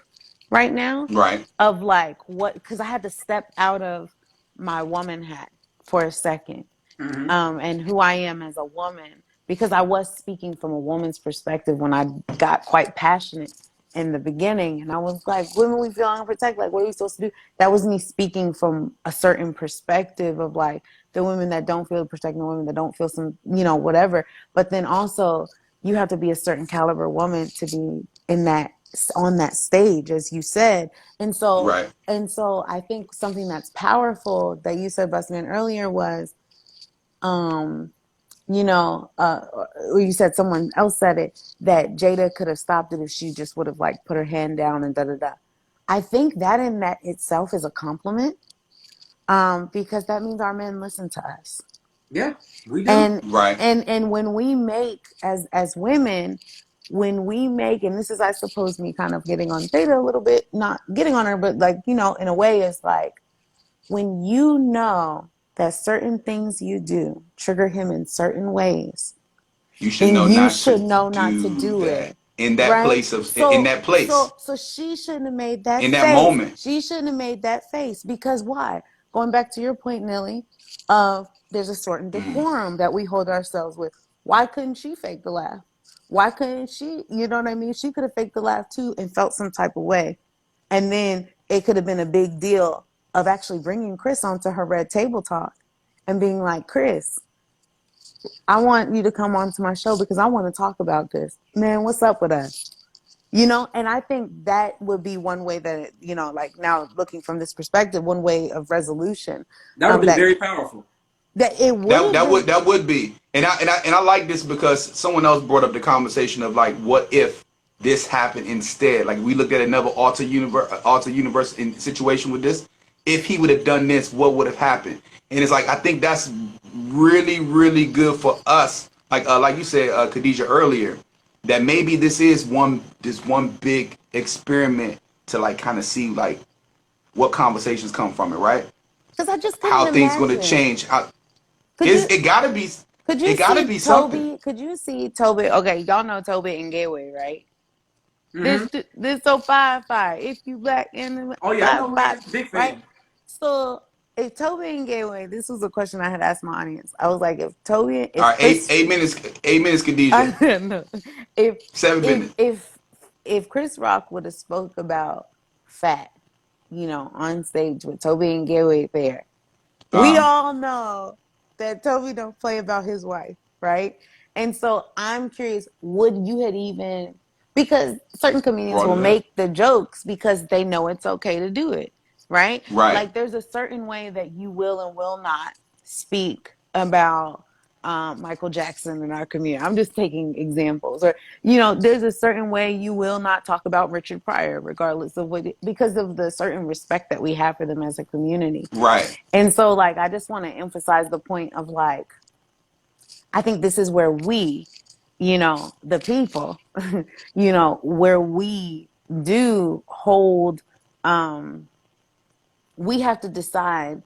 right now Right. of like what, because I had to step out of my woman hat for a second, Mm-hmm. and who I am as a woman, because I was speaking from a woman's perspective when I got quite passionate in the beginning. And I was like, women, we feel unprotected. Like, what are we supposed to do? That was me speaking from a certain perspective of like the women that don't feel protected, the women that don't feel some, whatever. But then also, you have to be a certain caliber woman to be on that stage, as you said. And so, Right. I think something that's powerful that you said, Busman, earlier was um, you know, or you said someone else said it, that Jada could have stopped it if she just would have like put her hand down and da da da. I think that in that itself is a compliment, because that means our men listen to us. Yeah, we do. And Right. and when we make, as women, when we make, and this is, I suppose, me kind of getting on Jada a little bit, not getting on her, but like, in a way, it's like when you know that certain things you do trigger him in certain ways, You should then know you not to should know not to do do that it. in that Right? place of in So that place so so she shouldn't have made that in that face. moment. She shouldn't have made that face, because why? Going back to your point, Nelly, of there's a certain Mm. decorum that we hold ourselves with. Why couldn't she fake the laugh? Why couldn't she? You know what I mean? She could have faked the laugh too and felt some type of way. And then it could have been a big deal of actually bringing Chris onto her red table talk and being like, Chris, I want you to come onto my show because I want to talk about this. Man, what's up with us? And I think that would be one way that, like now looking from this perspective, one way of resolution. That would have been That very powerful. it would That have that would been. that would be, and I like this because someone else brought up the conversation of like, what if this happened instead? Like we looked at another alter universe in situation with this. If he would have done this, what would have happened? And it's like I think that's really really good for us. Like you said, Khadijah earlier, that maybe this one big experiment to like kind of see like what conversations come from it, right? Because I just couldn't How things going to imagine. change. How Could it's you it gotta be could you it gotta see be something. Toby? Could you see Toby? Okay, y'all know Toby and Gateway, right? Mm-hmm. This so fire. If you black in the Oh yeah, I five know who he five, is. Big right? fan. So if Toby and Gateway, this was a question I had asked my audience. I was like, All if right, eight Chris, eight minutes, 8 minutes, I Khadijah. don't know, if Seven if minutes. if if Chris Rock would have spoke about fat, on stage with Toby and Gateway there, we Uh, all know that Toby don't play about his wife, right? And so I'm curious, would you had even, because certain comedians brought will it up. make the jokes because they know it's okay to do it, right? Right. Like there's a certain way that you will and will not speak about Michael Jackson in our community. I'm just taking examples. Or, there's a certain way you will not talk about Richard Pryor, regardless of because of the certain respect that we have for them as a community. Right. And so, like, I just want to emphasize the point of, like, I think this is where we, the people, where we do hold, um, we have to decide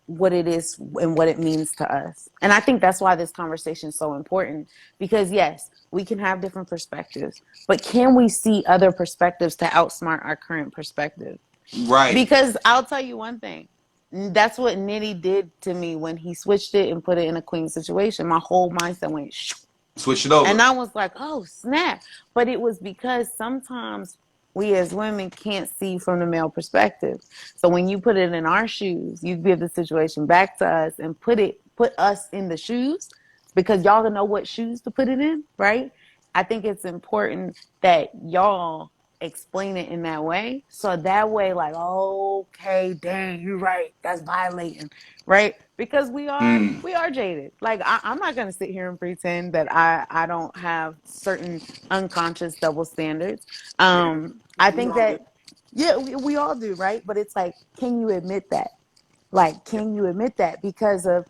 what it is and what it means to us. And I think that's why this conversation is so important, because yes, we can have different perspectives, but can we see other perspectives to outsmart our current perspective? Right. Because I'll tell you one thing. That's what Nitty did to me when he switched it and put it in a queen situation. My whole mindset went shoo. Switch it And over. I was like, oh, snap. But it was because sometimes we as women can't see from the male perspective. So when you put it in our shoes, you give the situation back to us and put us in the shoes, because y'all know what shoes to put it in, right? I think it's important that y'all explain it in that way. So that way, like, okay, dang, you're right. That's violating, right? Because we are Mm. we are jaded. Like I'm not gonna sit here and pretend that I don't have certain unconscious double standards. Yeah, I we think all do. that, yeah, we all do, right? But it's like, can you admit that? Like, Yeah. can you admit that because of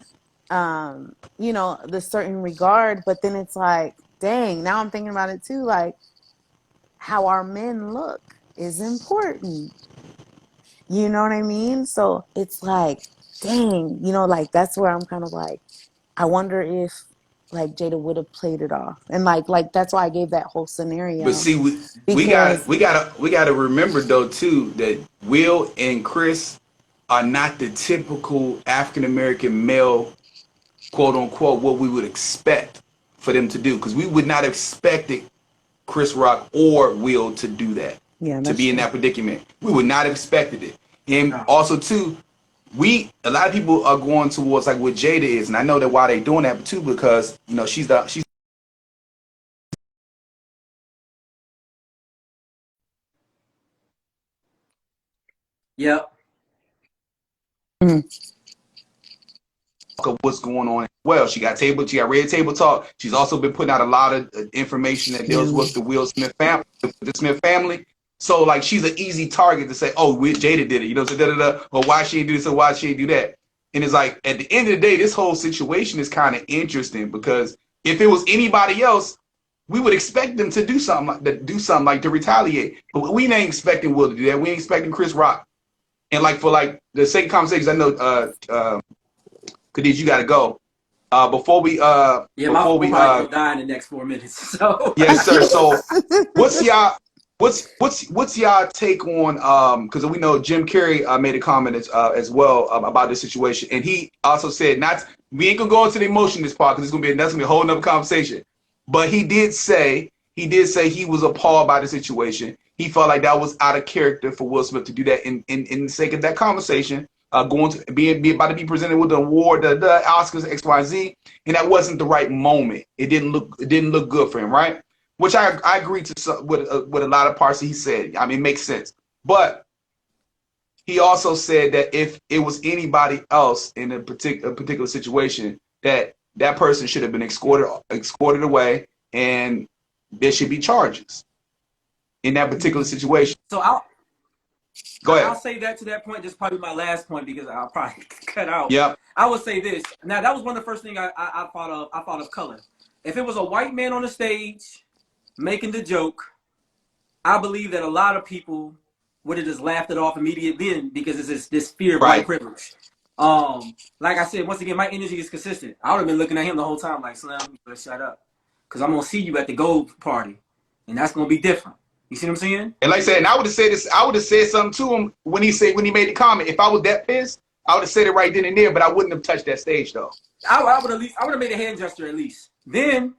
the certain regard? But then it's like, dang, now I'm thinking about it too, like how our men look is important. You know what I mean? So it's like, dang, like that's where I'm kind of like, I wonder if like Jada would have played it off. And like that's why I gave that whole But scenario. see, we got Because we gotta remember though too that Will and Chris are not the typical African American male, quote unquote, what we would expect for them to do. Because we would not have expected Chris Rock or Will to do that, yeah, to that's be in true. that predicament. We would not have expected it. And No. also too, a lot of people are going towards like what Jada is, and I know that why they doing that too, because she's Yep. Mhm. of what's going on as well. She got Red Table Talk. She's also been putting out a lot of information that deals with the Will Smith family, the Smith family. So like she's an easy target to say, oh, Jada did it, you know, so or why she do this or why she do that. And it's like at the end of the day, this whole situation is kind of interesting because if it was anybody else, we would expect them to do something like to retaliate. But we ain't expecting Will to do that. We ain't expecting Chris Rock. And like for like the sake of conversations, I know Khadij, you gotta go. Before we my phone probably gonna die in the next 4 minutes. So yes, sir. So what's y'all take on because we know Jim Carrey made a comment as well about this situation, and he also said we ain't gonna go into the emotion this part because that's gonna be a whole nother conversation. But he did say he was appalled by the situation. He felt like that was out of character for Will Smith to do that in the sake of that conversation. Going to be about to be presented with the award, the Oscars XYZ, and that wasn't the right moment. It didn't look good for him, right? Which I agree to with a lot of parts that he said. I mean, it makes sense. But he also said that if it was anybody else in a particular situation, that person should have been escorted away, and there should be charges in that particular situation. So Go ahead. I'll say that to that point. This is probably my last point because I'll probably cut out. Yeah. I would say this. Now that was one of the first things I thought of. I thought of color. If it was a white man on the stage making the joke, I believe that a lot of people would have just laughed it off immediately because it's this fear of white privilege. Like I said, once again, my energy is consistent. I would have been looking at him the whole time like, Slim, you better shut up. Because I'm going to see you at the gold party. And that's going to be different. You see what I'm saying? And like I said, and I would have said this, I would have said something to him when he made the comment. If I was that pissed, I would have said it right then and there, but I wouldn't have touched that stage though. I would have made a hand gesture at least. Then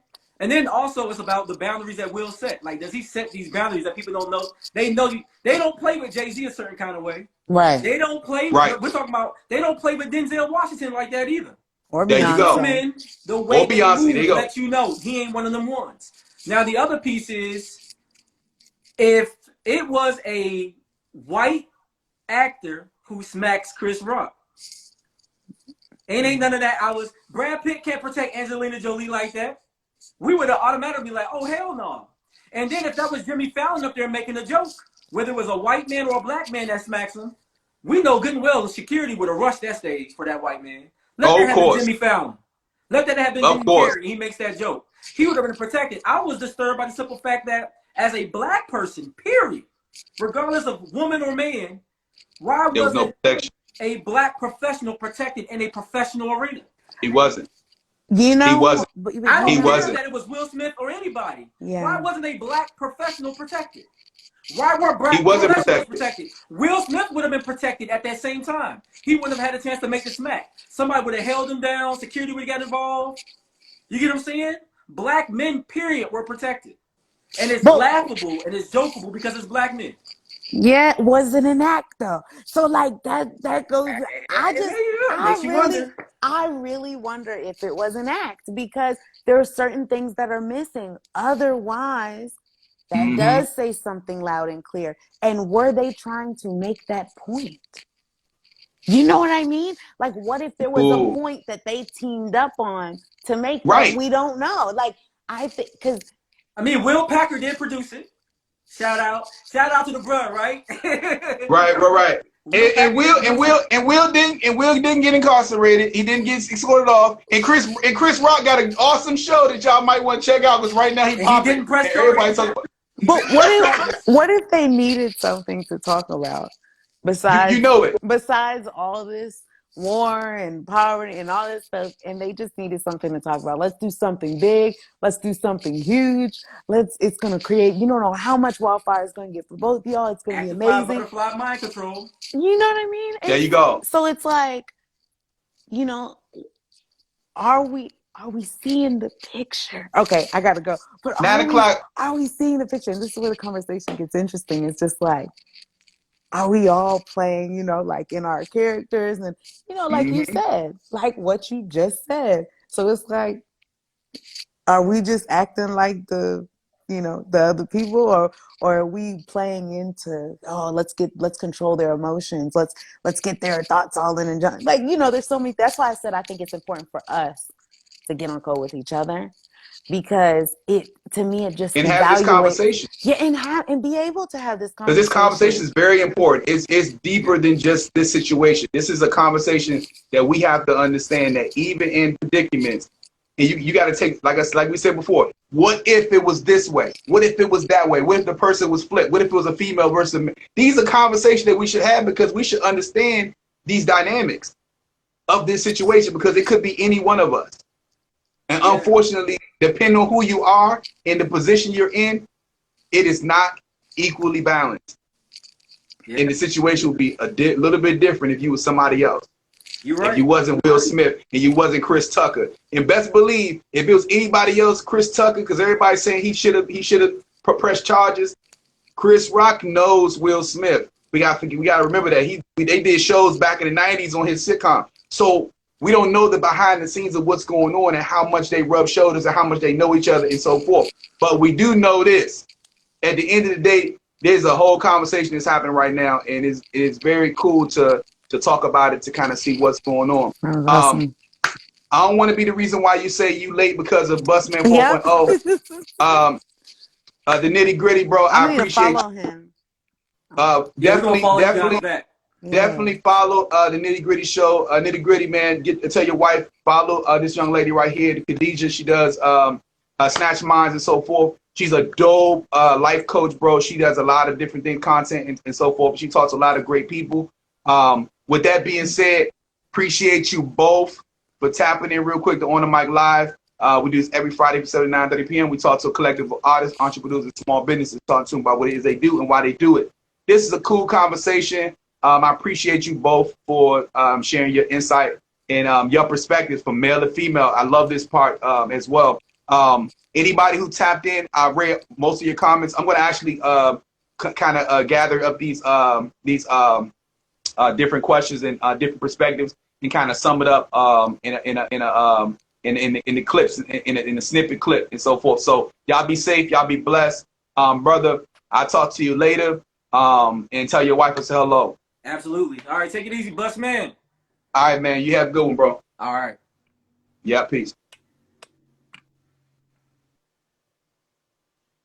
also it's about the boundaries that Will set. Like, does he set these boundaries that people don't know? They don't play with Jay-Z a certain kind of way. Right. They don't play. Right. We're talking about they don't play with Denzel Washington like that either. Or there you go. Men, the way they Beyonce, move let you know he ain't one of them ones. Now the other piece is if it was a white actor who smacks Chris Rock. Ain't none of that. Brad Pitt can't protect Angelina Jolie like that. We would have automatically be like, oh, hell no. And then if that was Jimmy Fallon up there making a joke, whether it was a white man or a black man that smacks him, we know good and well the security would have rushed that stage for that white man. Let that have been Jimmy Fallon. Let that have been Jimmy Carrey. He makes that joke. He would have been protected. I was disturbed by the simple fact that as a black person, period, regardless of woman or man, why wasn't a black professional protected in a professional arena? He wasn't. You know, he wasn't. I don't care that it was Will Smith or anybody. Yeah. Why wasn't a black professional protected? Why weren't black he wasn't professionals protected? Will Smith would have been protected at that same time. He wouldn't have had a chance to make the smack. Somebody would have held him down. Security would have got involved. You get what I'm saying? Black men, period, were protected. And it's laughable and it's jokeable because it's black men. Yeah, it wasn't an act though. So like that goes. I really wonder if it was an act because there are certain things that are missing. Otherwise, that does say something loud and clear. And were they trying to make that point? You know what I mean? Like, what if there was a point that they teamed up on to make that? We don't know. Like, I think because Will Packer did produce it. Shout out to the bruh, right? right. And Will didn't get incarcerated. He didn't get escorted off. And Chris Rock got an awesome show that y'all might want to check out because right now he popping. Everybody talking about. But what if they needed something to talk about besides besides all this war and poverty and all this stuff, and they just needed something to talk about? Let's do something big. Let's do something huge. It's gonna create. You don't know how much wildfire it's gonna get for both of y'all. It's gonna be amazing. Butterfly mind control. You know what I mean? There you go. So it's like, are we seeing the picture? Okay, I gotta go. But 9 o'clock. Are we seeing the picture? And this is where the conversation gets interesting. It's just like, are we all playing, like in our characters? And, like you said, like what you just said. So it's like, are we just acting like the you know, the other people, or are we playing into, oh, let's control their emotions, let's get their thoughts all in and like, you know, there's so many. That's why I said I think it's important for us to get on code with each other, because it, to me, it just And have this evaluates. conversation. Yeah, and be able to have this Because this conversation conversation. is very important. It's deeper than just this situation. This is a conversation that we have to understand that even in predicaments, and you got to take, like we said before, what if it was this way? What if it was that way? What if the person was flipped? What if it was a female versus a man? These are conversations that we should have, because we should understand these dynamics of this situation, because it could be any one of us. And Yeah. unfortunately, depending on who you are and the position you're in, it is not equally balanced. Yeah. And the situation would be a little bit different if you was somebody else. You're right. If you wasn't Will Smith and you wasn't Chris Tucker. And best believe, if it was anybody else, Chris Tucker, because everybody's saying he should have pressed charges. Chris Rock knows Will Smith. We got to remember that they did shows back in the 90s on his sitcom. So we don't know the behind the scenes of what's going on and how much they rub shoulders and how much they know each other and so forth. But we do know this. At the end of the day, there's a whole conversation that's happening right now, and it's very cool to talk about it, to kind of see what's going on. Awesome. I don't want to be the reason why you say you late because of Busman 4.0. Yep. The nitty gritty, bro. I appreciate follow him. Definitely Yeah. follow the Nitty Gritty show. Nitty Gritty, man. Tell your wife, follow this young lady right here, Khadija. She does Snatched Minds and so forth. She's a dope life coach, bro. She does a lot of different things, content and so forth. She talks to a lot of great people. With that being said, appreciate you both for tapping in real quick to On the Mic Live. We do this every Friday from 7 to 9:30 p.m. We talk to a collective of artists, entrepreneurs, and small businesses, talk to them about what it is they do and why they do it. This is a cool conversation. I appreciate you both for sharing your insight and your perspectives from male to female. I love this part as well. Anybody who tapped in, I read most of your comments. I'm going to actually kind of gather up these different questions and different perspectives and kind of sum it up in the clips, in the snippet clip and so forth. So y'all be safe, y'all be blessed. Brother, I'll talk to you later. And tell your wife to say hello. Absolutely. All right, take it easy, Bus Man. All right, man. You have a good one, bro. All right. Yeah, peace.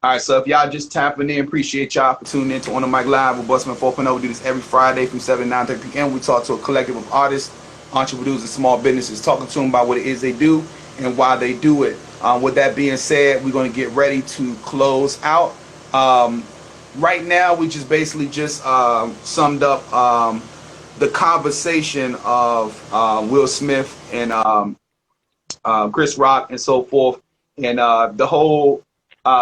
All right, so if y'all just tapping in, appreciate y'all for tuning in to On the Mic Live with Busman 4.0. We do this every Friday from 7 to 9:30 p.m. We talk to a collective of artists, entrepreneurs, and small businesses, talking to them about what it is they do and why they do it. With that being said, we're going to get ready to close out. Right now, we just basically just summed up the conversation of Will Smith and Chris Rock and so forth, and the whole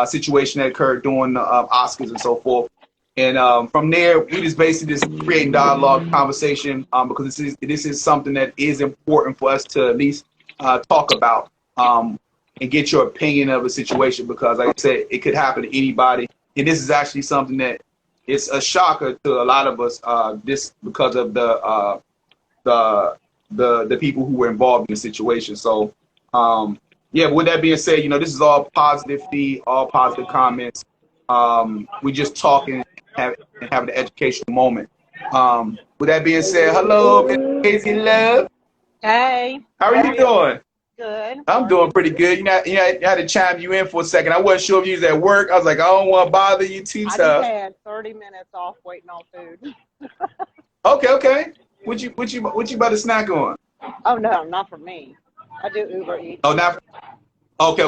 situation that occurred during the Oscars and so forth. And from there, we just basically just creating dialogue, conversation, because this is something that is important for us to at least talk about and get your opinion of a situation, because like I said, it could happen to anybody. And this is actually something that it's a shocker to a lot of us, just because of the people who were involved in the situation. So, yeah. With that being said, this is all positive feed, all positive comments. We just talking and having an educational moment. With that being said, hello, Miss Casey Love. Hey. How are you doing? Good. I'm doing pretty good. I had to chime you in for a second. I wasn't sure if you was at work. I was like, I don't want to bother you too I tough. just had 30 minutes off waiting on food. Okay. What you about to snack on? Oh no, not for me. I do Uber Eats. Oh, not. Okay.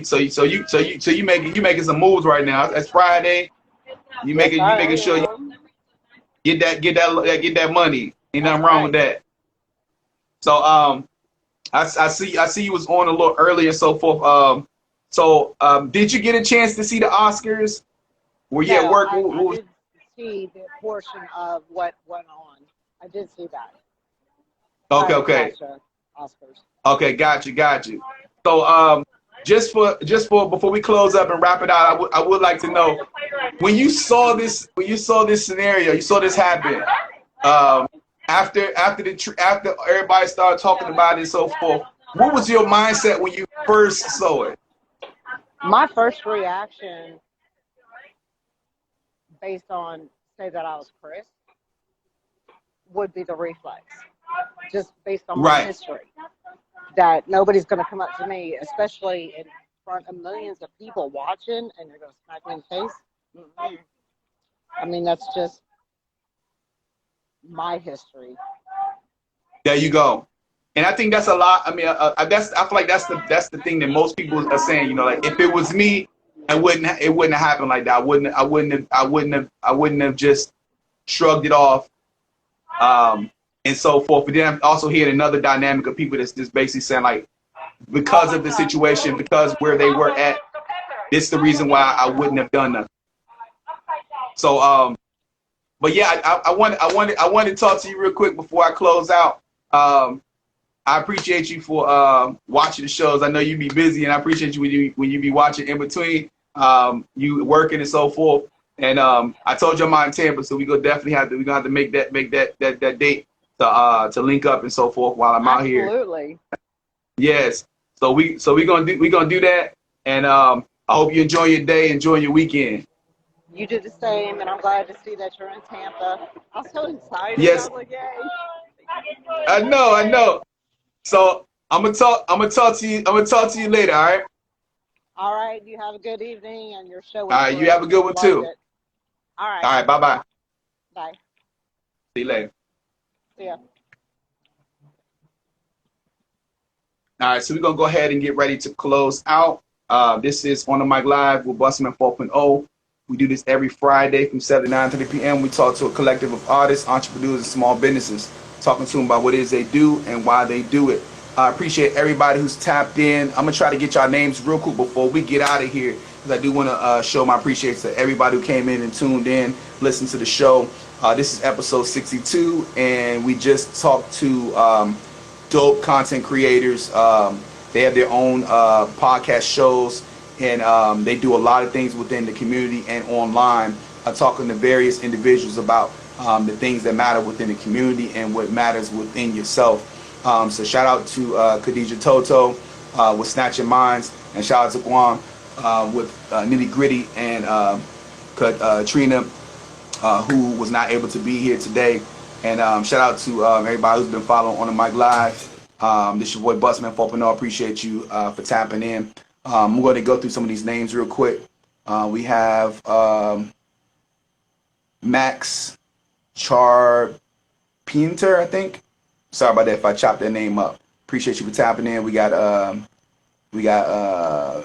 So you making some moves right now. It's Friday. You making sure you get that money. Ain't nothing wrong with that. So I see you was on a little early and so forth. Did you get a chance to see the Oscars? Were you at work? I did see the portion of what went on. I did see that. Okay. Oscars. Okay, got you. So just for before we close up and wrap it out, I would like to know, when you saw this scenario, you saw this happen, after everybody started talking about it and so forth, what was your mindset when you first saw it? My first reaction, based on say that I was Chris, would be the reflex, just based on my Right. history. That nobody's going to come up to me, especially in front of millions of people watching, and they're going to smack me in the face. Mm-mm. I mean, that's just my history. There you go. And I think that's a lot. I mean, I feel like that's the thing that most people are saying. You know, like if it was me, it wouldn't have happened like that. I wouldn't have just shrugged it off, and so forth. But then I'm also hearing another dynamic of people that's just basically saying like, because of the situation, because where they were at, this is the reason why I wouldn't have done that. So, but yeah, I want to talk to you real quick before I close out. I appreciate you for watching the shows. I know you be busy, and I appreciate you when you be watching in between, you working and so forth. And I told you I'm out in Tampa, so we definitely have to make that date to link up and so forth while I'm out here. Absolutely. Yes. So we gonna do that, and I hope you enjoy your day, enjoy your weekend. You do the same, and I'm glad to see that you're in Tampa. I was so excited. Yes. I was like, yay. I know. So I'm gonna talk to you later. All right. All right. You have a good evening, and your show was All right. great. You have a good one Loved too. it. All right. All right. Bye. Bye. See you later. See ya. All right, so we're going to go ahead and get ready to close out. This is On the Mic Live with Busman 4.0. We do this every Friday from 7 to 9:30 p.m. We talk to a collective of artists, entrepreneurs, and small businesses, talking to them about what it is they do and why they do it. I appreciate everybody who's tapped in. I'm going to try to get y'all names real quick before we get out of here, because I do want to show my appreciation to everybody who came in and tuned in, listened to the show. This is episode 62, and we just talked to dope content creators. They have their own podcast shows, and they do a lot of things within the community and online, talking to various individuals about the things that matter within the community and what matters within yourself. So shout out to Khadija Toto with Snatched Minds, and shout out to Juan with Nitty Gritty, and Katrina, who was not able to be here today. And shout out to everybody who's been following On the Mic Live. This is your boy Busman 4.0. Appreciate you for tapping in. I'm going to go through some of these names real quick. We have Max Charpinter, I think. Sorry about that if I chopped that name up. Appreciate you for tapping in. We got Viola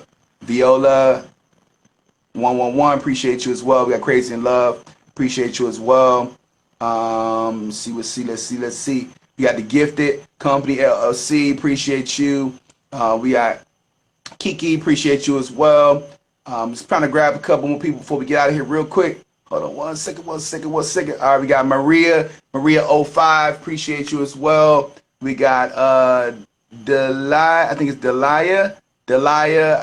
111. Appreciate you as well. We got Crazy in Love. Appreciate you as well. Let's see. We got The Gifted Company LLC. Appreciate you. We got Kiki. Appreciate you as well. Just trying to grab a couple more people before we get out of here real quick. Hold on one second. All right, we got Maria 05. Appreciate you as well. We got Delia. I think it's Delia.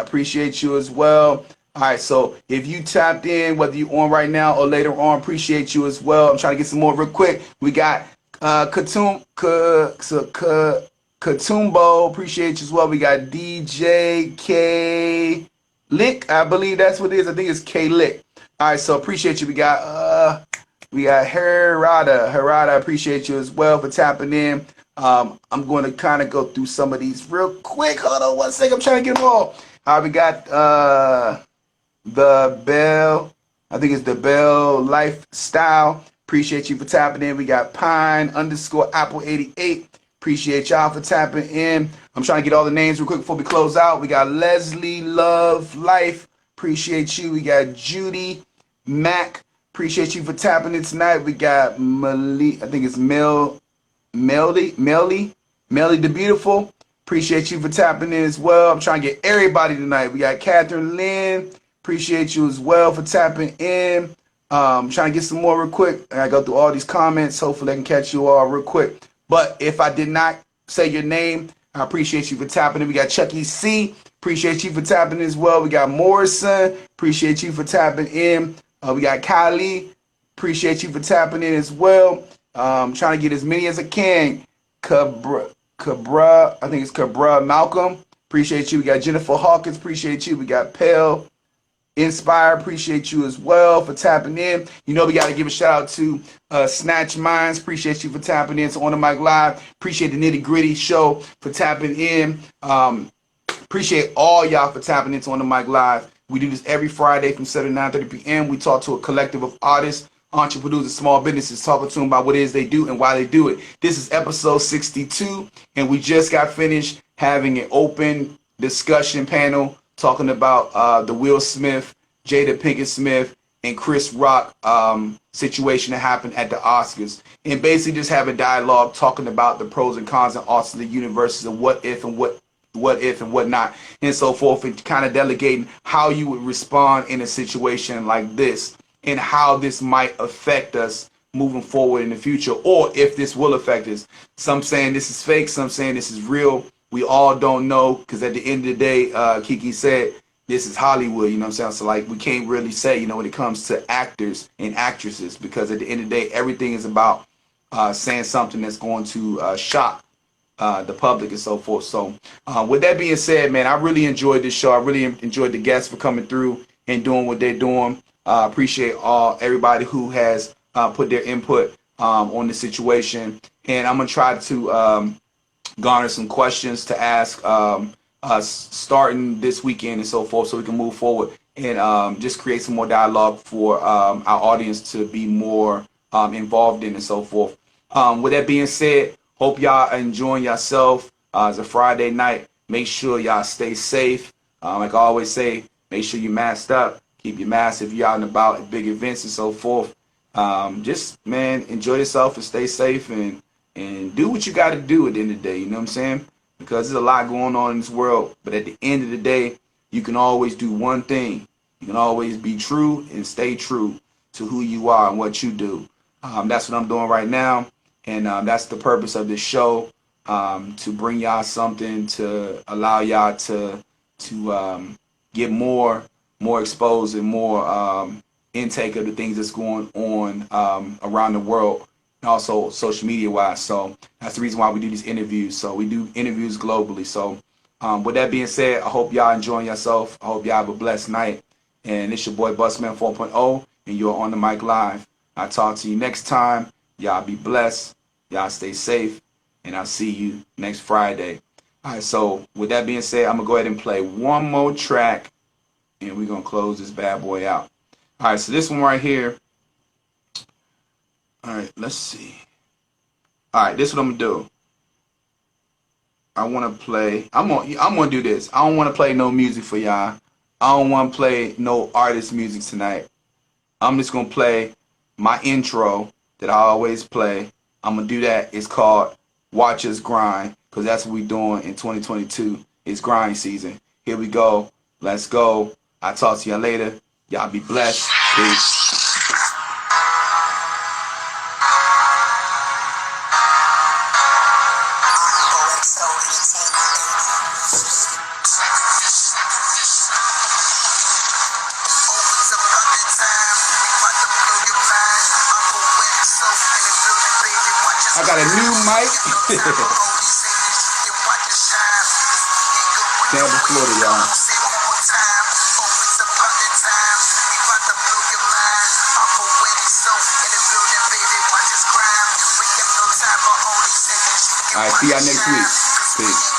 Appreciate you as well. All right, so if you tapped in, whether you're on right now or later on, appreciate you as well. I'm trying to get some more real quick. We got Katumbo, appreciate you as well. We got DJ K Lick, I believe that's what it is. I think it's K Lick. All right, so appreciate you. We got Harada, appreciate you as well for tapping in. I'm going to kind of go through some of these real quick. Hold on one second. I'm trying to get them all. All right, we got The Bell. I think it's The Bell Lifestyle. Appreciate you for tapping in. We got Pine_Apple88. Appreciate y'all for tapping in. I'm trying to get all the names real quick before we close out. We got Leslie Love Life. Appreciate you. We got Judy Mac. Appreciate you for tapping in tonight. We got I think it's Melly the Beautiful. Appreciate you for tapping in as well. I'm trying to get everybody tonight. We got Catherine Lynn. Appreciate you as well for tapping in. Trying to get some more real quick. I go through all these comments. Hopefully I can catch you all real quick. But if I did not say your name, I appreciate you for tapping in. We got Chucky C. Appreciate you for tapping in as well. We got Morrison. Appreciate you for tapping in. We got Kylie. Appreciate you for tapping in as well. Trying to get as many as I can. Cabra, I think it's Cabra Malcolm. Appreciate you. We got Jennifer Hawkins. Appreciate you. We got Pell Inspire. Appreciate you as well for tapping in. You know we got to give a shout out to Snatched Minds. Appreciate you for tapping in. So on the mic live. Appreciate the Nitty Gritty show for tapping in. Appreciate all y'all for tapping into On the Mic Live. We do this every Friday from 7 to 9:30 p.m. We talk to a collective of artists, entrepreneurs, and small businesses, talking to them about what it is they do and why they do it. This is episode 62, and we just got finished having an open discussion panel talking about the Will Smith, Jada Pinkett Smith, and Chris Rock situation that happened at the Oscars. And basically just have a dialogue talking about the pros and cons and also the universes of what if and what not, and so forth, and kind of delegating how you would respond in a situation like this and how this might affect us moving forward in the future, or if this will affect us. Some saying this is fake, some saying this is real. We all don't know, because at the end of the day, Kiki said, this is Hollywood, you know what I'm saying? So like, we can't really say, you know, when it comes to actors and actresses, because at the end of the day, everything is about saying something that's going to shock the public and so forth. So with that being said, man, I really enjoyed this show. I really enjoyed the guests for coming through and doing what they're doing. Appreciate everybody who has put their input on the situation. And I'm going to try to garner some questions to ask starting this weekend and so forth, so we can move forward and just create some more dialogue for our audience to be more involved in and so forth. With that being said, hope y'all are enjoying yourself. It's a Friday night. Make sure y'all stay safe. Like I always say, make sure you masked up. Keep your mask if you're out and about at big events and so forth. Just, man, enjoy yourself and stay safe and do what you got to do at the end of the day. You know what I'm saying? Because there's a lot going on in this world. But at the end of the day, you can always do one thing. You can always be true and stay true to who you are and what you do. That's what I'm doing right now. And that's the purpose of this show, to bring y'all something to allow y'all to get more exposed and more intake of the things that's going on around the world, and also social media wise. So that's the reason why we do these interviews. So we do interviews globally. So with that being said, I hope y'all enjoying yourself. I hope y'all have a blessed night. And it's your boy Busman 4.0, and you're on the mic live. I'll talk to you next time. Y'all be blessed. Y'all stay safe. And I'll see you next Friday. All right, so with that being said, I'm going to go ahead and play one more track. And we're going to close this bad boy out. All right, so this one right here. All right, let's see. All right, this is what I'm going to do. I want to play. I'm gonna do this. I don't want to play no music for y'all. I don't want to play no artist music tonight. I'm just going to play my intro that I always play. I'm going to do that. It's called Watch Us Grind, because that's what we're doing in 2022. It's grind season. Here we go. Let's go. I'll talk to y'all later. Y'all be blessed. Peace. I got a new mic. Tampa, Florida, y'all. All right, see y'all next week. Peace.